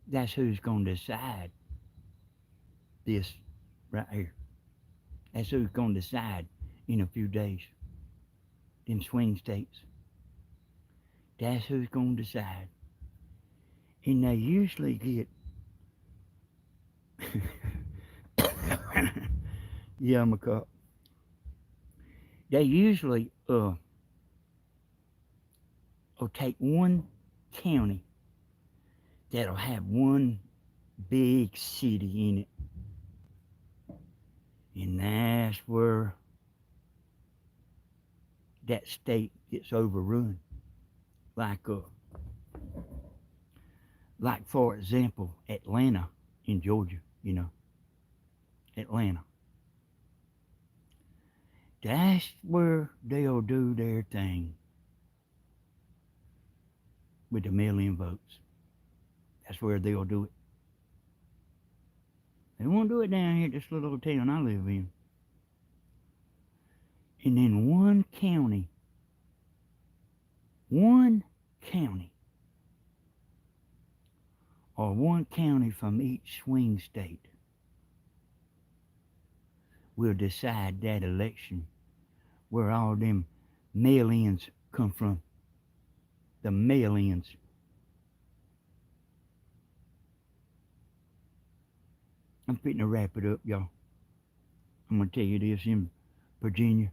S1: That's who's going to decide this right here. That's who's going to decide in a few days. In swing states. That's who's going to decide. And they usually get yeah, I'm a cop. They usually will take one county that'll have one big city in it. And that's where that state gets overrun. Like for example, Atlanta in Georgia, Atlanta. That's where they'll do their thing with the mail-in votes. That's where they'll do it. They won't do it down here at this little town I live in. And then one county, or one county from each swing state will decide that election where all them mail-ins come from. The mail-ins. I'm fitting to wrap it up, y'all. I'm going to tell you this, in Virginia,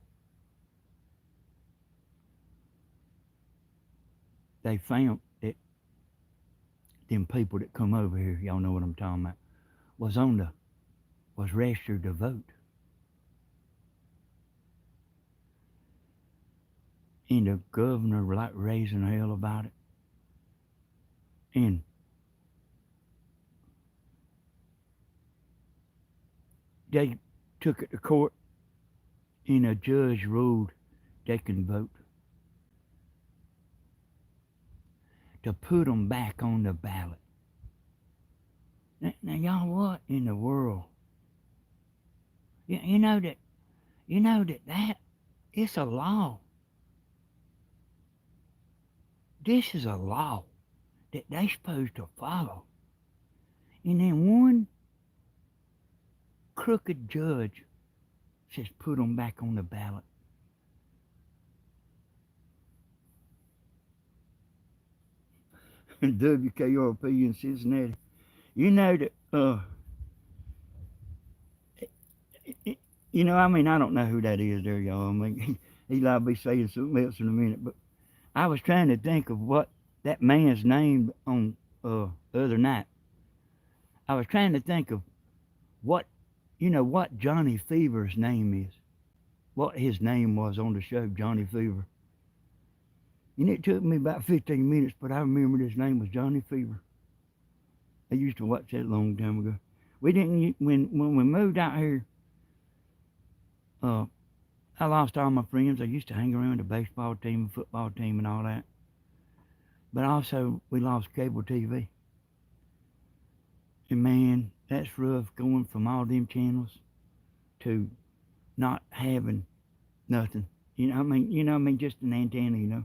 S1: they found that them people that come over here, y'all know what I'm talking about, was registered to vote. And the governor was like raising hell about it. And they took it to court, and a judge ruled they can vote to put them back on the ballot. Now y'all, what in the world? You know that it's a law. This is a law that they supposed to follow. And then one crooked judge says put them back on the ballot. WKRP in Cincinnati. You know that, I mean, I don't know who that is there, y'all. I mean, he'll liable to be saying something else in a minute, but I was trying to think of what that man's name on other night. I was trying to think of what, what Johnny Fever's name is. What his name was on the show, Johnny Fever. And it took me about 15 minutes, but I remembered his name was Johnny Fever. I used to watch that a long time ago. We didn't, when we moved out here, I lost all my friends. I used to hang around the baseball team, football team, and all that. But also, we lost cable TV. And man, that's rough going from all them channels to not having nothing. Just an antenna.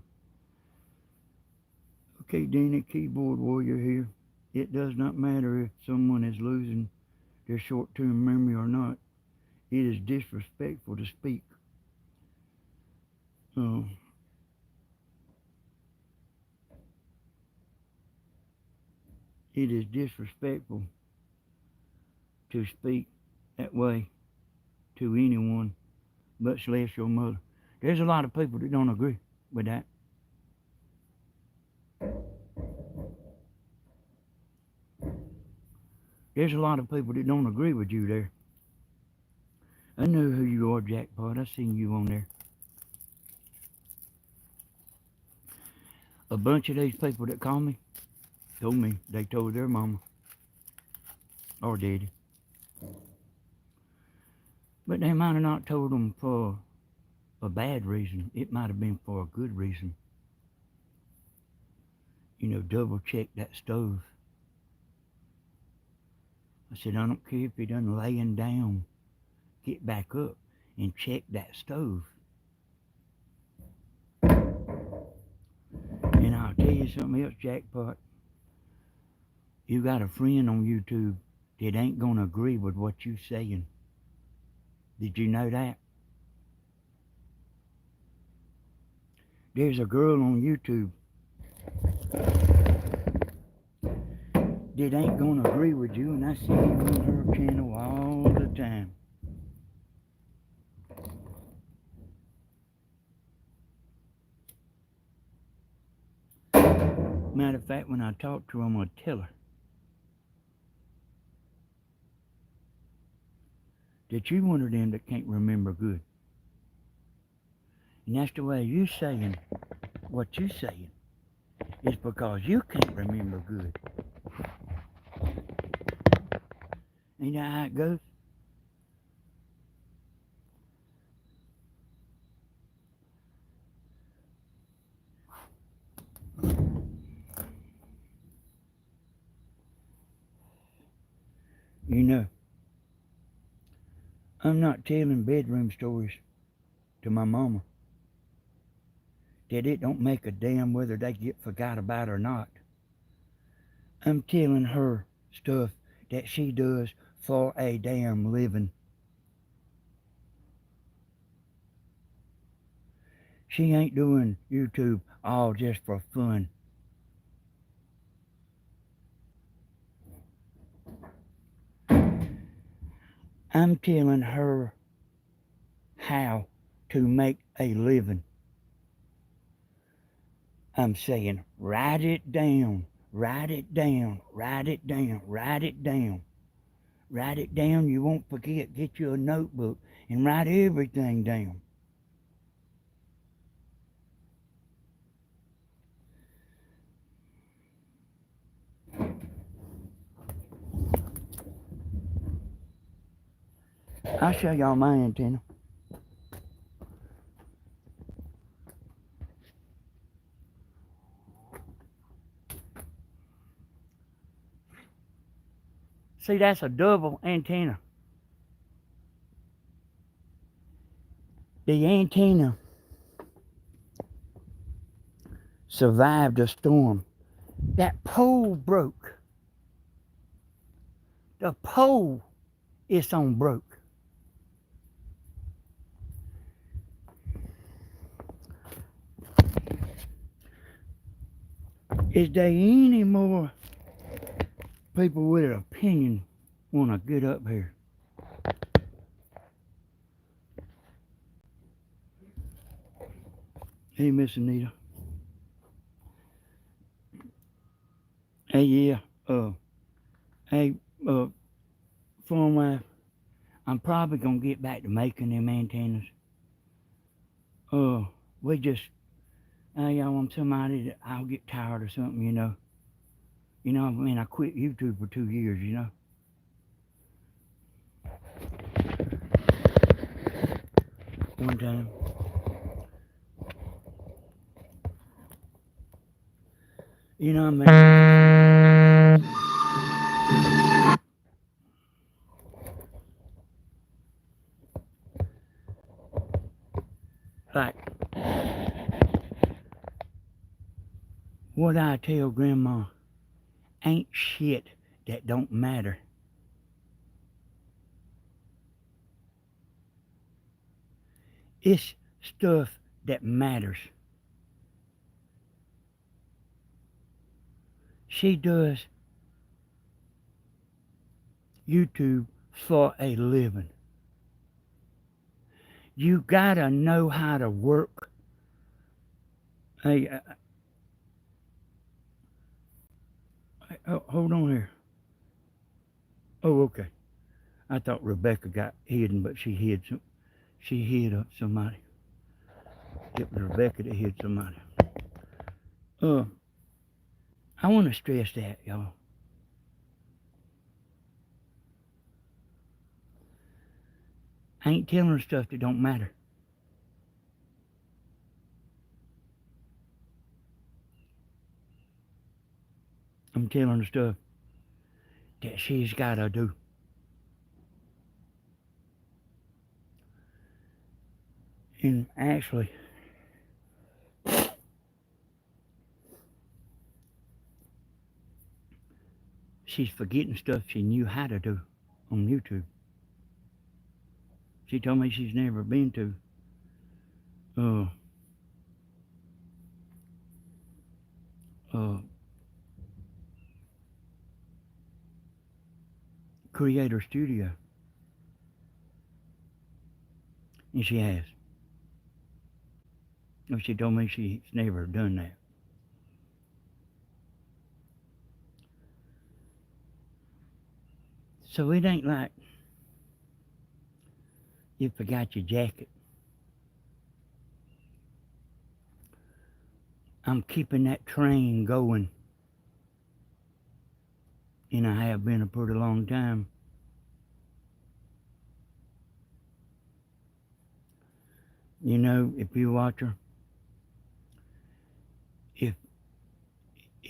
S1: Okay, Danny, keyboard warrior here. It does not matter if someone is losing their short-term memory or not. It is disrespectful to speak. It is disrespectful to speak that way to anyone, much less your mother. There's a lot of people that don't agree with that. There's a lot of people that don't agree with you there. I know who you are, Jackpot. I seen you on there. A bunch of these people that call me told me they told their mama or daddy. But they might have not told them for a bad reason. It might have been for a good reason. Double check that stove. I said, I don't care if you're done laying down. Get back up and check that stove. And I'll tell you something else, Jackpot. You got a friend on YouTube that ain't going to agree with what you're saying. Did you know that? There's a girl on YouTube that ain't going to agree with you, and I see you on her channel all the time. Matter of fact, when I talk to her, I'm going to tell her that you one of them that can't remember good. And that's the way you saying what you saying. It's because you can't remember good. Ain't that how it goes? I'm not telling bedroom stories to my mama. That it don't make a damn whether they get forgot about or not. I'm telling her stuff that she does for a damn living. She ain't doing YouTube all just for fun. I'm telling her how to make a living. I'm saying, write it down, write it down, write it down, write it down. Write it down, you won't forget. Get you a notebook and write everything down. I'll show y'all my antenna. See, that's a double antenna. The antenna survived a storm. That pole broke. The pole is on broke. Is there any more people with an opinion want to get up here? Hey, Miss Anita. Hey, yeah. Hey, phone wife. I'm probably gonna get back to making them antennas. We just, y'all, I'm somebody that I'll get tired or something, you know. I mean, I quit YouTube for 2 years, you know. One time. I mean, like, what I tell Grandma ain't shit that don't matter. It's stuff that matters. She does YouTube for a living. You gotta know how to work. Hey, hold on here. Oh, okay. I thought Rebecca got hidden, but she hid somebody. It was Rebecca that hid somebody. I want to stress that, y'all. I ain't telling her stuff that don't matter. I'm telling her stuff that she's got to do. And actually, she's forgetting stuff she knew how to do on YouTube. She told me she's never been to Creator Studio. And she has. She told me she's never done that. So it ain't like you forgot your jacket. I'm keeping that train going. And I have been a pretty long time. If you watch her,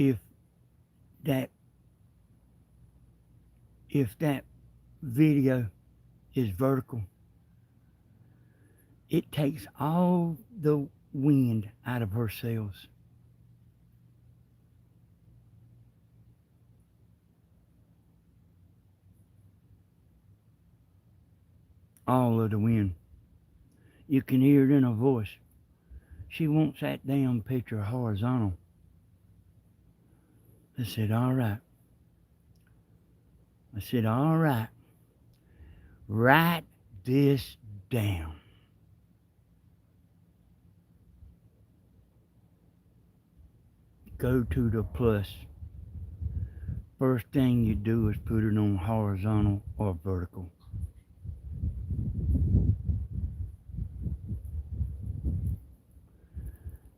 S1: if that video is vertical, it takes all the wind out of her sails. All of the wind. You can hear it in her voice. She wants that damn picture horizontal. I said, all right. Write this down. Go to the plus. First thing you do is put it on horizontal or vertical.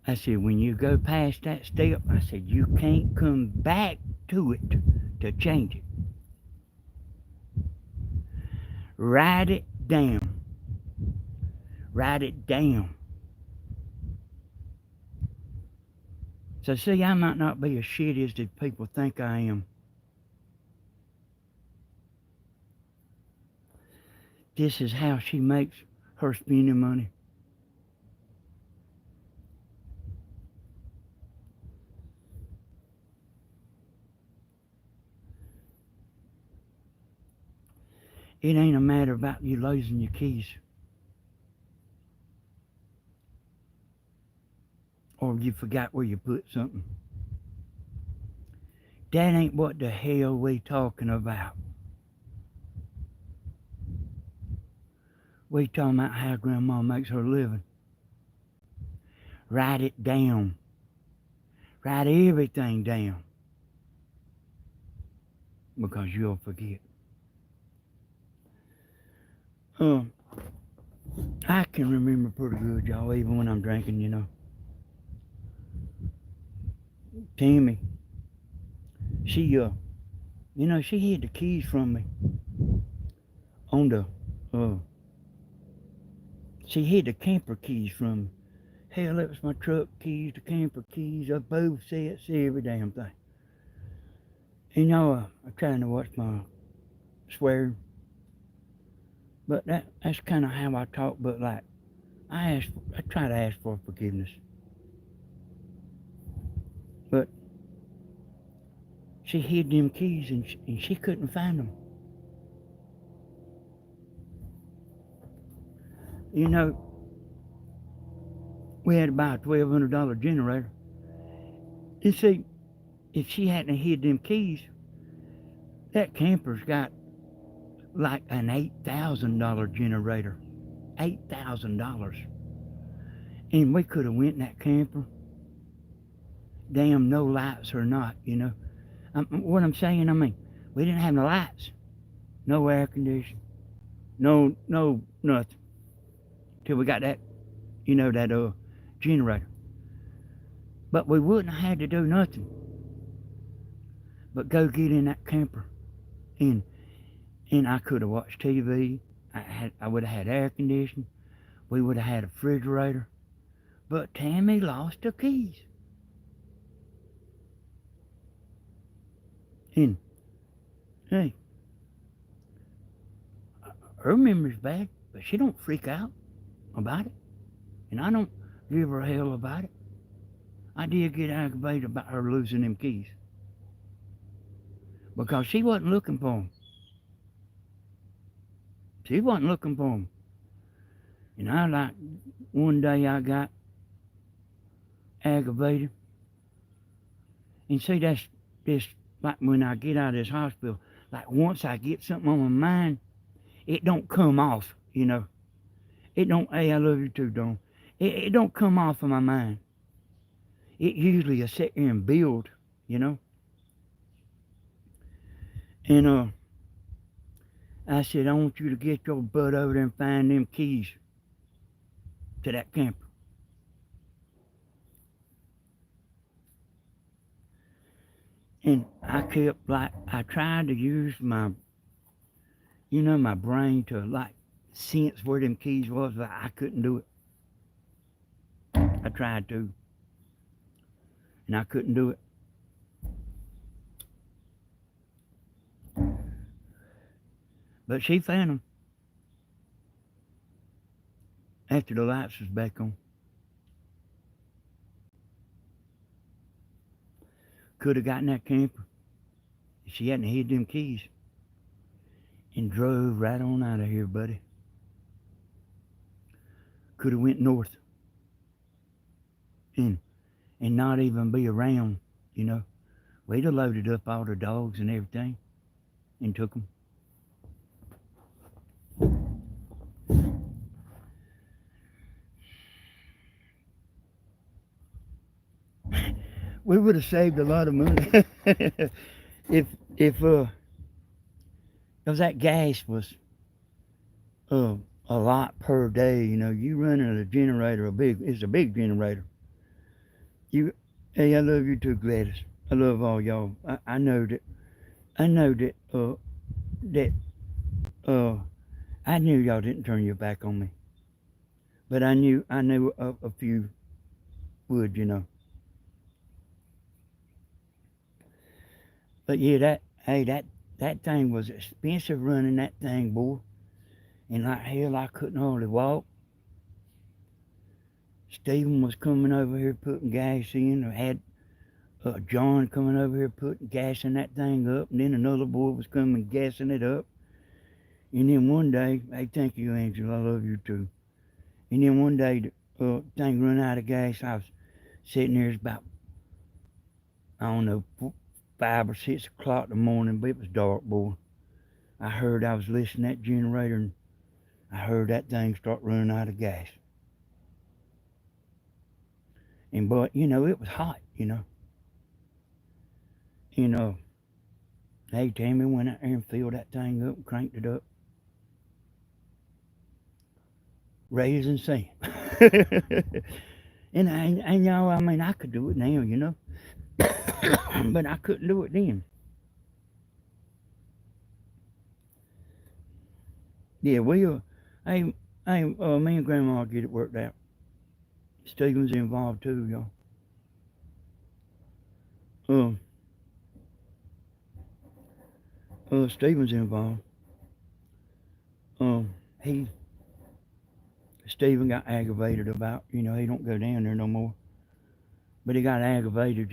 S1: I said, when you go past that step, I said, you can't come back to it to change it. Write it down. Write it down. So see, I might not be as shitty as the people think I am. This is how she makes her spending money. It ain't a matter about you losing your keys. Or you forgot where you put something. That ain't what the hell we talking about. We talking about how Grandma makes her living. Write it down. Write everything down. Because you'll forget. I can remember pretty good, y'all, even when I'm drinking, you know. Tammy, she she hid the keys from me on the, she hid the camper keys from me. Hell, it was my truck keys, the camper keys, both sets, every damn thing. You know, I'm trying to watch my swear, but that's kind of how I talk. But like, I try to ask for forgiveness, but she hid them keys and she couldn't find them. You know, we had to buy a $1,200 generator. You see, if she hadn't hid them keys, that camper's got like an $8,000 generator. $8,000. And we could have went in that camper. Damn, no lights or not, you know. What I'm saying, I mean, we didn't have no lights. No air conditioning. No, nothing. Till we got that, that generator. But we wouldn't have had to do nothing but go get in that camper. And I could have watched TV. I would have had air conditioning. We would have had a refrigerator. But Tammy lost her keys. And, hey, her memory's bad, but she don't freak out about it. And I don't give her hell about it. I did get aggravated about her losing them keys. Because she wasn't looking for them. She wasn't looking for them. And one day I got aggravated. And see, that's like when I get out of this hospital, like once I get something on my mind, it don't come off, you know. It don't, hey, I love you too, Dawn. It don't come off of my mind. It usually will sit there and build, you know. And I said, I want you to get your butt over there and find them keys to that camper. And I kept I tried to use my brain to sense where them keys was, but I couldn't do it. I tried to, and I couldn't do it. But she found them after the lights was back on. Could have gotten that camper if she hadn't hid them keys and drove right on out of here, buddy. Could have went north and not even be around, you know. We'd have loaded up all the dogs and everything and took them. We would have saved a lot of money if because that gas was a lot per day. You know, you running a generator, it's a big generator. Hey, I love you too, Gladys. I love all y'all. I know that I knew y'all didn't turn your back on me, but I knew a few would, you know. But yeah, that thing was expensive running that thing, boy. And like hell, I couldn't hardly walk. Stephen was coming over here putting gas in, or had John coming over here putting gas in that thing up, and then another boy was coming gassing it up. And then one day, hey, thank you, Angel, I love you too. And then one day, the thing run out of gas. I was sitting there, it's about, I don't know, 5 or 6 o'clock in the morning, but it was dark, boy. I was listening to that generator, and I heard that thing start running out of gas. And but it was hot, And hey, Tammy went out there and filled that thing up and cranked it up. Raising sand. and I mean, I could do it now, but I couldn't do it then. Yeah, hey, me and Grandma will get it worked out. Stephen's involved too, y'all. Stephen's involved. He Stephen got aggravated about, he don't go down there no more. But he got aggravated,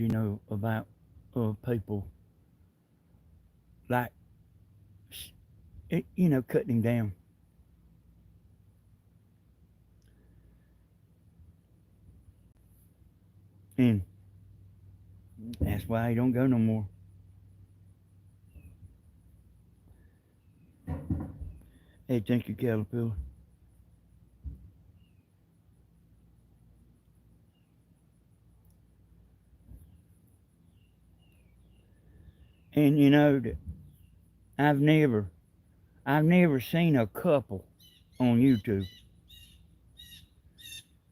S1: about people like, cutting him down. And that's why he don't go no more. Hey, thank you, Caterpillar. And I've never seen a couple on YouTube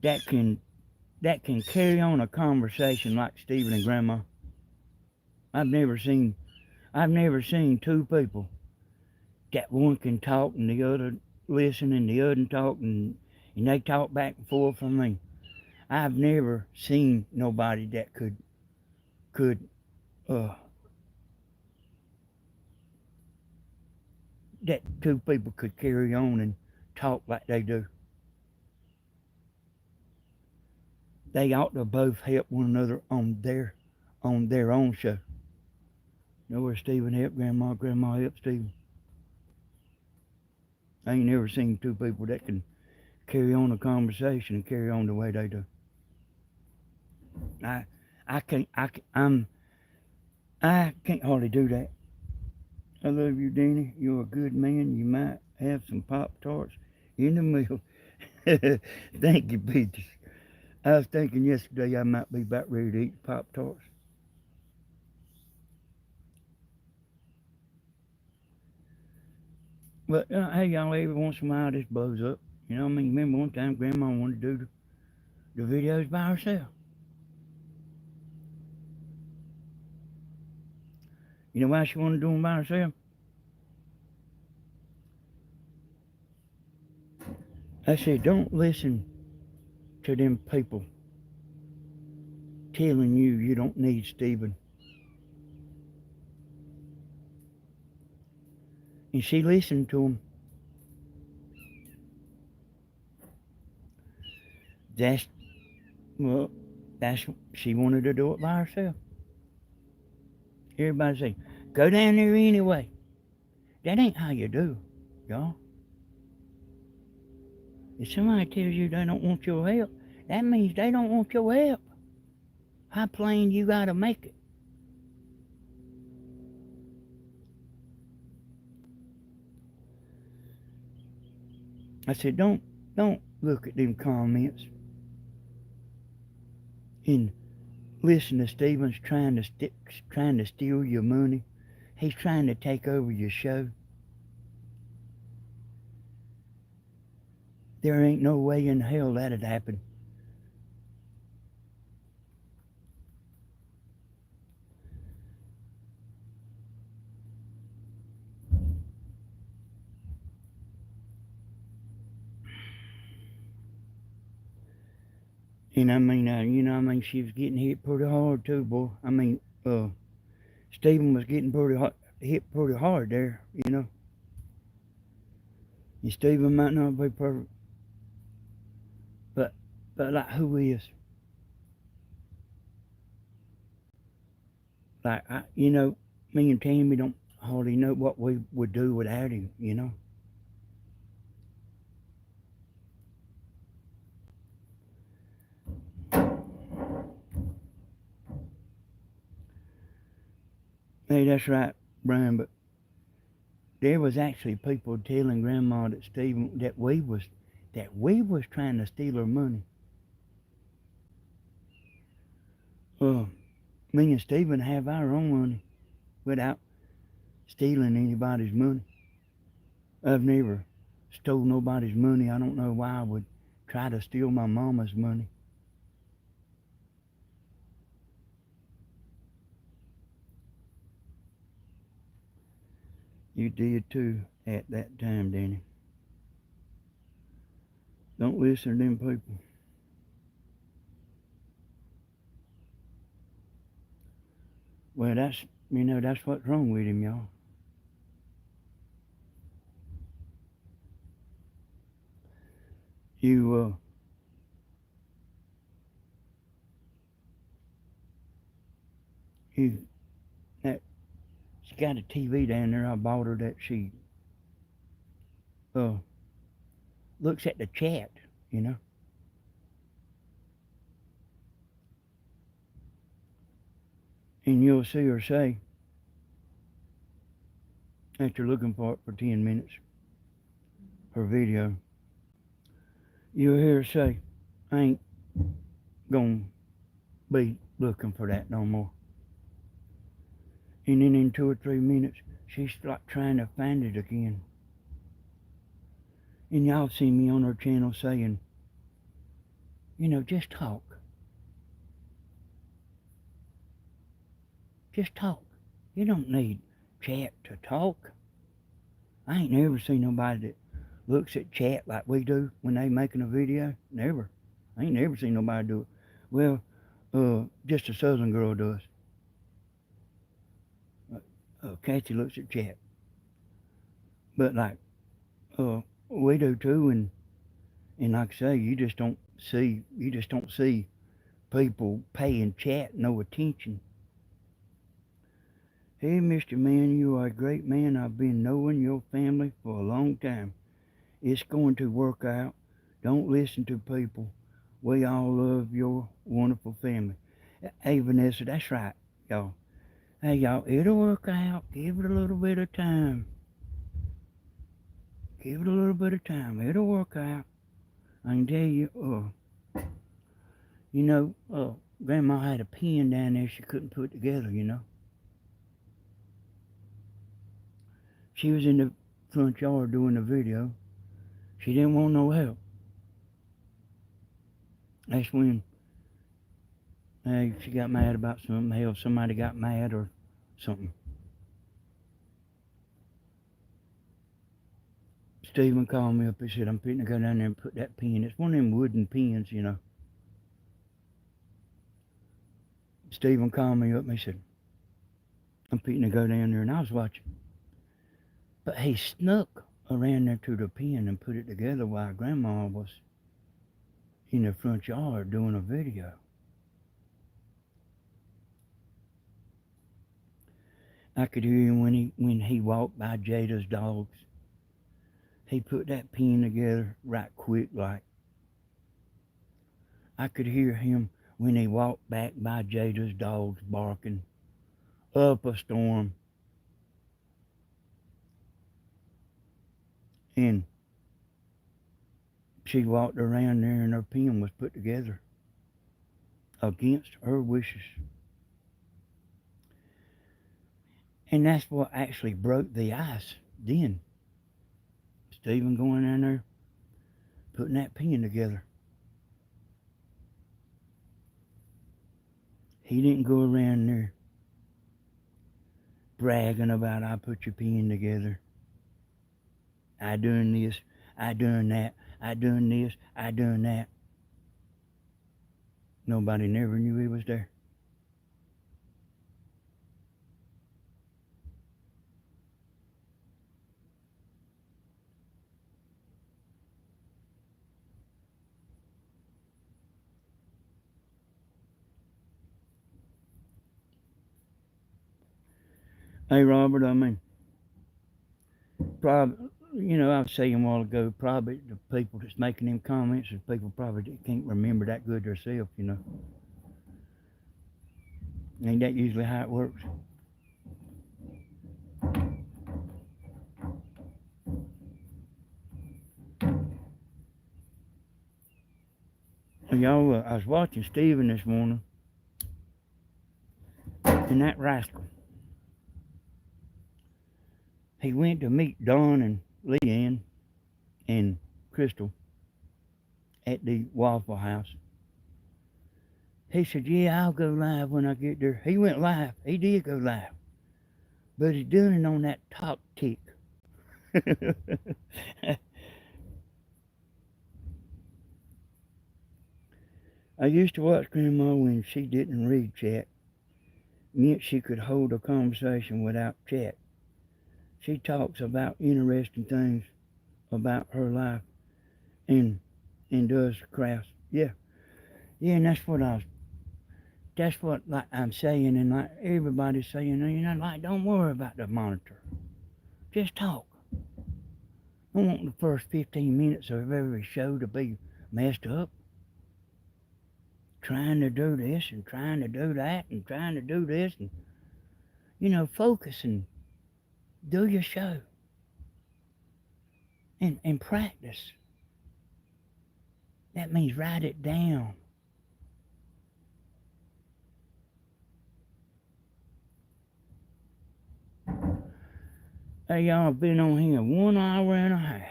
S1: that can carry on a conversation like Stephen and Grandma. I've never seen two people that one can talk and the other listen and the other talk and they talk back and forth from me. I've never seen nobody that could that two people could carry on and talk like they do. They ought to both help one another on their own show. Where Stephen helped Grandma, Grandma helped Stephen. I ain't never seen two people that can carry on a conversation and carry on the way they do. I can't hardly do that. I love you, Danny. You're a good man. You might have some Pop-Tarts in the meal. Thank you, Peaches. I was thinking yesterday I might be about ready to eat Pop-Tarts. But hey, y'all, every once in a while this blows up. Remember one time Grandma wanted to do the videos by herself. You know why she wanted to do them by herself? I said, don't listen to them people telling you don't need Stephen. And she listened to them. She wanted to do it by herself. Everybody say, go down there anyway. That ain't how you do, y'all. If somebody tells you they don't want your help, that means they don't want your help. How plain you gotta make it. I said, don't look at them comments and listen to Stephen's trying to steal your money. He's trying to take over your show. There ain't no way in hell that'd happen. And she was getting hit pretty hard too, boy. Stephen was getting hit pretty hard there, And Stephen might not be perfect, but like who is? Like me and Tammy don't hardly know what we would do without him, Hey, that's right, Brian, but there was actually people telling Grandma that Stephen that we was trying to steal her money. Uh, Me and Stephen have our own money without stealing anybody's money. I've never stole nobody's money. I don't know why I would try to steal my mama's money. You did too at that time, Danny. Don't listen to them people. Well, that's what's wrong with him, y'all. You, you, that, she got a TV down there. I bought her that she, uh, looks at the chat, you know. And you'll see her say, after looking for it for 10 minutes, her video, you'll hear her say, I ain't gonna be looking for that no more. And then in 2 or 3 minutes, she's like trying to find it again. And y'all see me on her channel saying, just talk. Just talk. You don't need chat to talk. I ain't never seen nobody that looks at chat like we do when they making a video. Never. I ain't never seen nobody do it. Well, just a southern girl does. Kathy looks at chat. But like, we do too, and like I say, you just don't see people paying chat no attention. Hey, Mr. Man, you are a great man. I've been knowing your family for a long time. It's going to work out. Don't listen to people. We all love your wonderful family. Hey, Vanessa, that's right, y'all. Hey, y'all, it'll work out. Give it a little bit of time. Give it a little bit of time. It'll work out. I can tell you, Grandma had a pen down there she couldn't put together. She was in the front yard doing the video. She didn't want no help. That's when she got mad about something. Hell, somebody got mad or something. Stephen called me up. He said, I'm fitting to go down there and put that pen. It's one of them wooden pens. Stephen called me up and he said, I'm fitting to go down there. And I was watching. But he snuck around there to the pen and put it together while Grandma was in the front yard doing a video. I could hear him when he walked by Jada's dogs. He put that pen together right quick like. I could hear him when he walked back by Jada's dogs barking up a storm. And she walked around there and her pen was put together against her wishes. And that's what actually broke the ice then. Stephen going in there, putting that pen together. He didn't go around there bragging about I put your pen together. I doing this, I doing that, I doing this, I doing that. Nobody never knew he was there. Hey, Robert, probably, I was saying a while ago, probably the people that's making them comments is people probably that can't remember that good themselves. Ain't that usually how it works? Y'all, I was watching Steven this morning, and that rascal, he went to meet Don and Leanne and Crystal at the Waffle House. He said, yeah, I'll go live when I get there. He went live. He did go live. But he's doing it on that talk tick. I used to watch Grandma when she didn't read chat. Meant she could hold a conversation without chat. She talks about interesting things about her life and does crafts. Yeah, and that's what like I'm saying, and like everybody's saying, like, don't worry about the monitor. Just talk. I want the first 15 minutes of every show to be messed up. Trying to do this and trying to do that and trying to do this and, focus and do your show. And practice. That means write it down. Hey, y'all, I've been on here 1 hour and a half.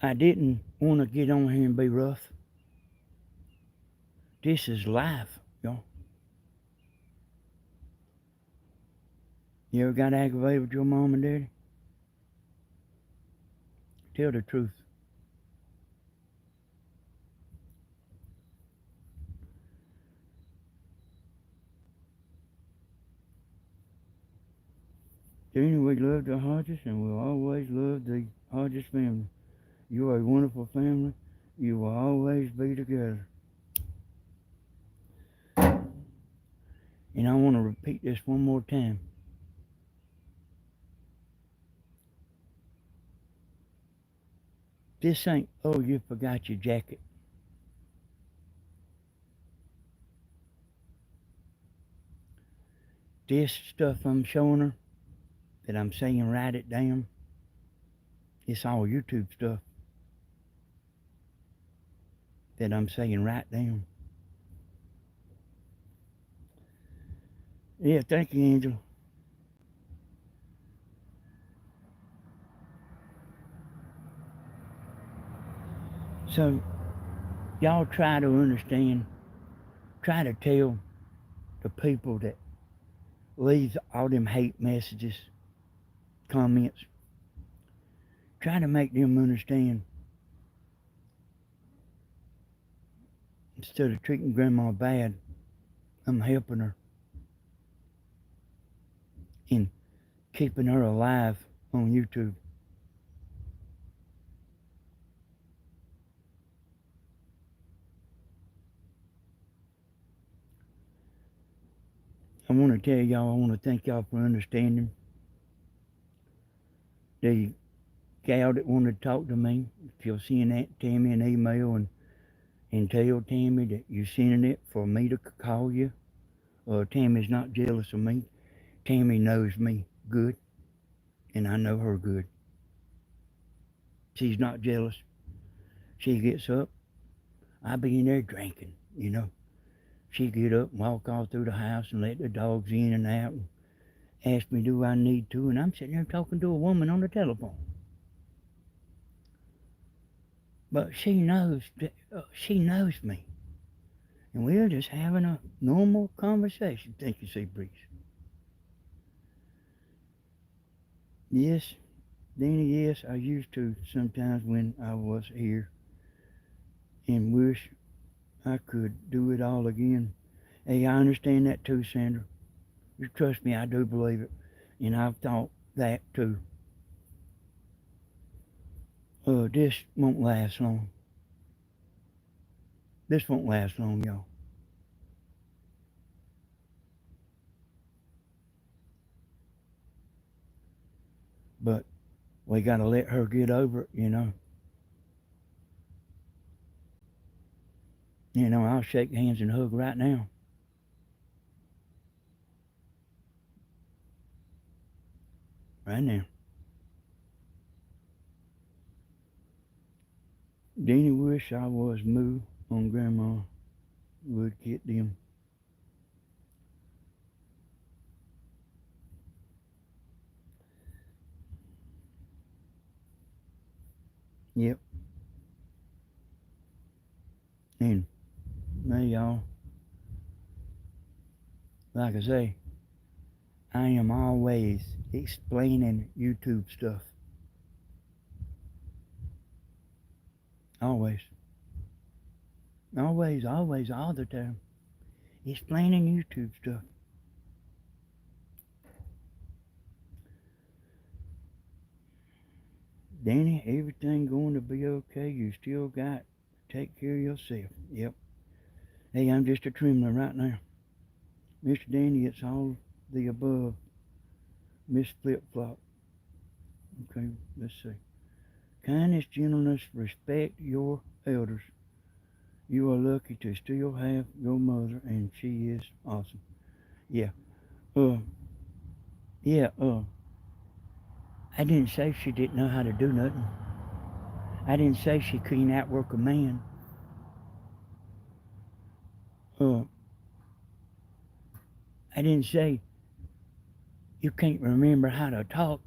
S1: I didn't want to get on here and be rough. This is life, y'all. You ever got aggravated with your mom and daddy? Tell the truth. Jenny, we love the Hodges and we'll always love the Hodges family. You are a wonderful family. You will always be together. And I want to repeat this one more time. This ain't, oh, you forgot your jacket. This stuff I'm showing her, that I'm saying write it down, it's all YouTube stuff that I'm saying write down. Yeah, thank you, Angel. So, y'all try to understand, try to tell the people that leave all them hate messages, comments, try to make them understand. Instead of treating Grandma bad, I'm helping her and keeping her alive on YouTube. I want to tell y'all, I want to thank y'all for understanding. The gal that wanted to talk to me, if you'll send that Tammy an email and tell Tammy that you're sending it for me to call you. Tammy's not jealous of me. Tammy knows me good, and I know her good. She's not jealous. She gets up, I be in there drinking, She get up and walk all through the house and let the dogs in and out and ask me do I need to, and I'm sitting there talking to a woman on the telephone. But she knows me. And we're just having a normal conversation. Thank you, Sea Breeze. Yes, Danny, yes, I used to sometimes when I was here and wish I could do it all again. Hey, I understand that too, Sandra. You trust me, I do believe it. And I've thought that too. This won't last long. This won't last long, y'all. But we gotta let her get over it, I'll shake hands and hug right now. Right now. Danny wish I was moo on Grandma would get them. Yep. And now y'all, like I say, I am always explaining YouTube stuff. Always. Always, always, all the time. Explaining YouTube stuff. Danny, everything going to be okay. You still got to take care of yourself. Yep. Hey, I'm just a trimmer right now. Mr. Danny, it's all the above. Miss Flip Flop. Okay, let's see. Kindness, gentleness, respect your elders. You are lucky to still have your mother, and she is awesome. Yeah. Uh, yeah, I didn't say she didn't know how to do nothing. I didn't say she couldn't outwork a man. Uh, I didn't say you can't remember how to talk.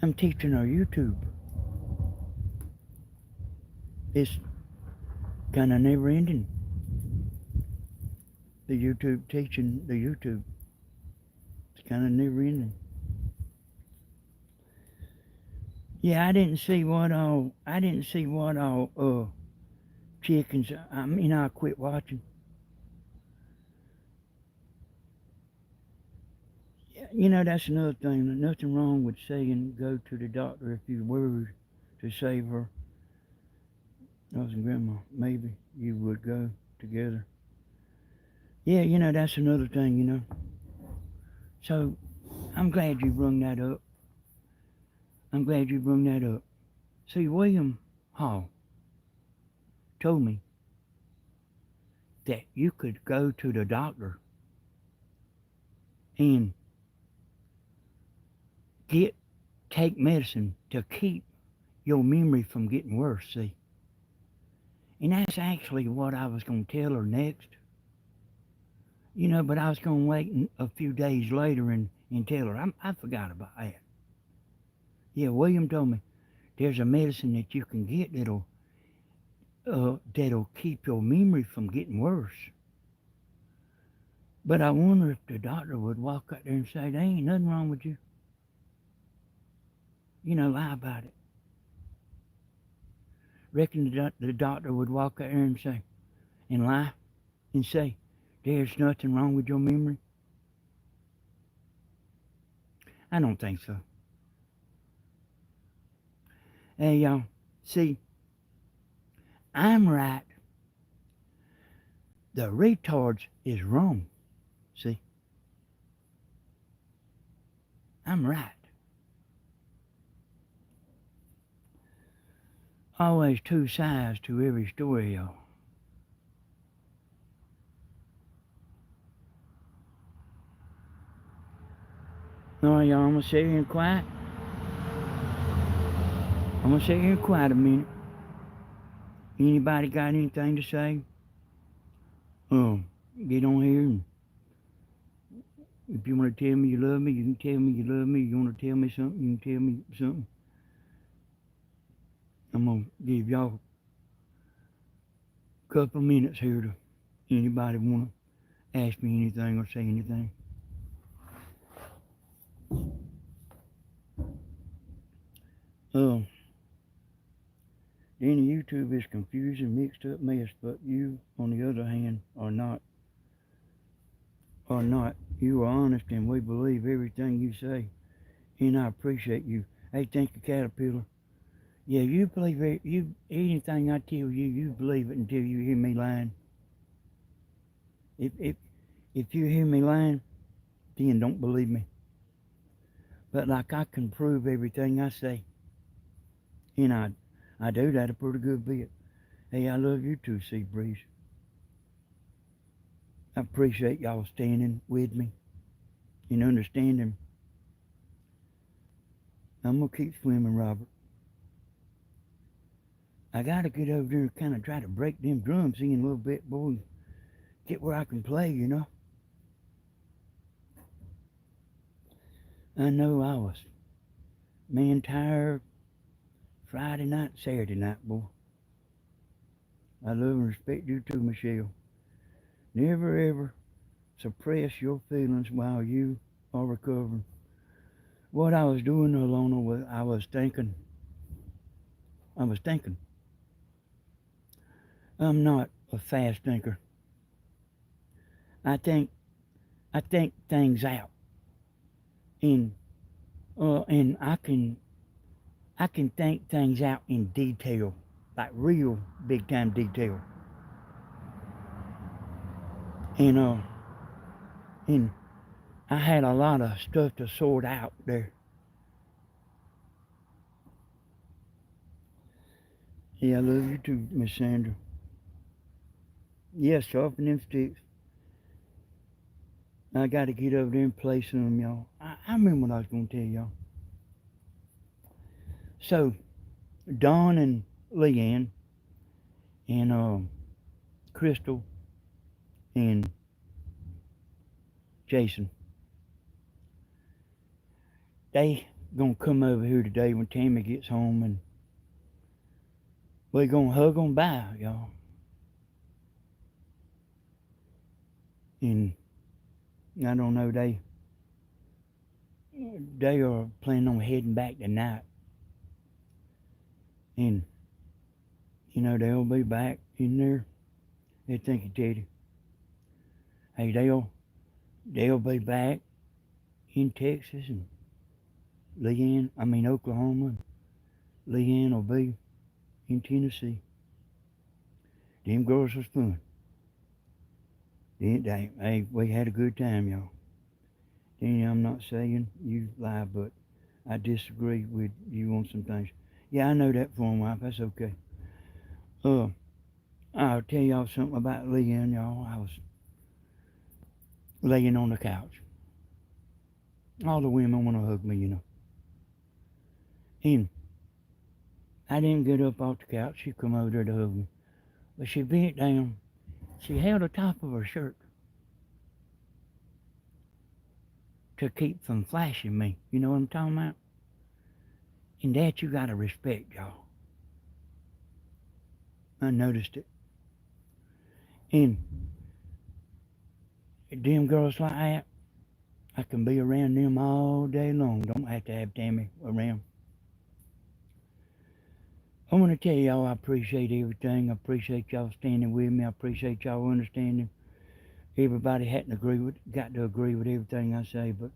S1: I'm teaching her YouTube. It's kind of never ending. The YouTube teaching the YouTube. It's kind of never ending. Yeah, I didn't see what all chickens. I mean, I quit watching. You know, that's another thing. Nothing wrong with saying go to the doctor if you're worried to save her. Us and Grandma, maybe you would go together. Yeah, you know, that's another thing, you know. So, I'm glad you brung that up. I'm glad you brung that up. See, William Hall told me that you could go to the doctor and take medicine to keep your memory from getting worse, see. And that's actually what I was going to tell her next. You know, but I was going to wait a few days later and tell her. I forgot about that. Yeah, William told me there's a medicine that you can get that'll keep your memory from getting worse. But I wonder if the doctor would walk out there and say, there ain't nothing wrong with you. You know, lie about it. Reckon the doctor would walk out there and lie and say, there's nothing wrong with your memory? I don't think so. Hey, y'all, see, I'm right. The retards is wrong. See, I'm right. Always two sides to every story, y'all. All right, y'all, I'm going to sit here and quiet. I'm going to sit here and quiet a minute. Anybody got anything to say? Get on here and if you want to tell me you love me, you can tell me you love me. You want to tell me something, you can tell me something. I'm going to give y'all a couple of minutes here to anybody want to ask me anything or say anything. Any YouTube is confusing, mixed up mess, but you, on the other hand, are not. You are honest and we believe everything you say. And I appreciate you. Hey, thank you, Caterpillar. Yeah, you believe it. Anything I tell you, you believe it until you hear me lying. If you hear me lying, then don't believe me. But like I can prove everything I say. And I do that a pretty good bit. Hey, I love you too, Sea Breeze. I appreciate y'all standing with me and understanding. I'm gonna keep swimming, Robert. I gotta get over there and kind of try to break them drums in a little bit, boy. Get where I can play, you know. I know I was, man, tired Friday night, Saturday night, boy. I love and respect you too, Michelle. Never ever suppress your feelings while you are recovering. What I was doing, Alona, was I was thinking. I'm not a fast thinker. I think, I think things out, and and I can think things out in detail, like real big time detail, and and I had a lot of stuff to sort out there. Yeah, I love you too, Miss Sandra. Yeah, sharpen them sticks. I got to get over there and play some, y'all. I remember what I was going to tell y'all. So, Dawn and Leanne and Crystal and Jason, they gonna come over here today when Tammy gets home, and we're gonna hug on by, y'all. And I don't know, they are planning on heading back tonight, and you know they'll be back in there. They think you, Teddy. Hey, they'll be back in Texas, and Oklahoma, and Leanne will be in Tennessee. Them girls was fun. Hey, we had a good time, y'all. Danny, I'm not saying you lie, but I disagree with you on some things. Yeah, I know that for a while. That's okay. Uh, I'll tell y'all something about Leanne, y'all. I was laying on the couch. All the women want to hug me, you know. And I didn't get up off the couch. She come over there to hug me. But she bent down. She held the top of her shirt to keep from flashing me. You know what I'm talking about? And that you gotta respect, y'all. I noticed it. And them girls like that, I can be around them all day long. Don't have to have Tammy around. I want to tell y'all I appreciate everything. I appreciate y'all standing with me. I appreciate y'all understanding. Everybody got to agree with everything I say, but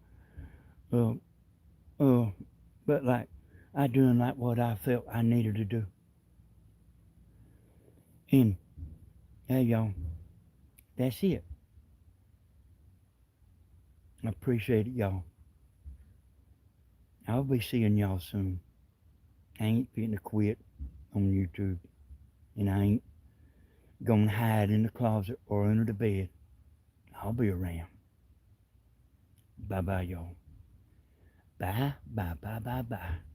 S1: uh, uh, like I doing like what I felt I needed to do. And hey, y'all, that's it. I appreciate it, y'all. I'll be seeing y'all soon. I ain't fitting to quit on YouTube, and I ain't gonna hide in the closet or under the bed. I'll be around. Bye bye, y'all. Bye, bye, bye, bye, bye.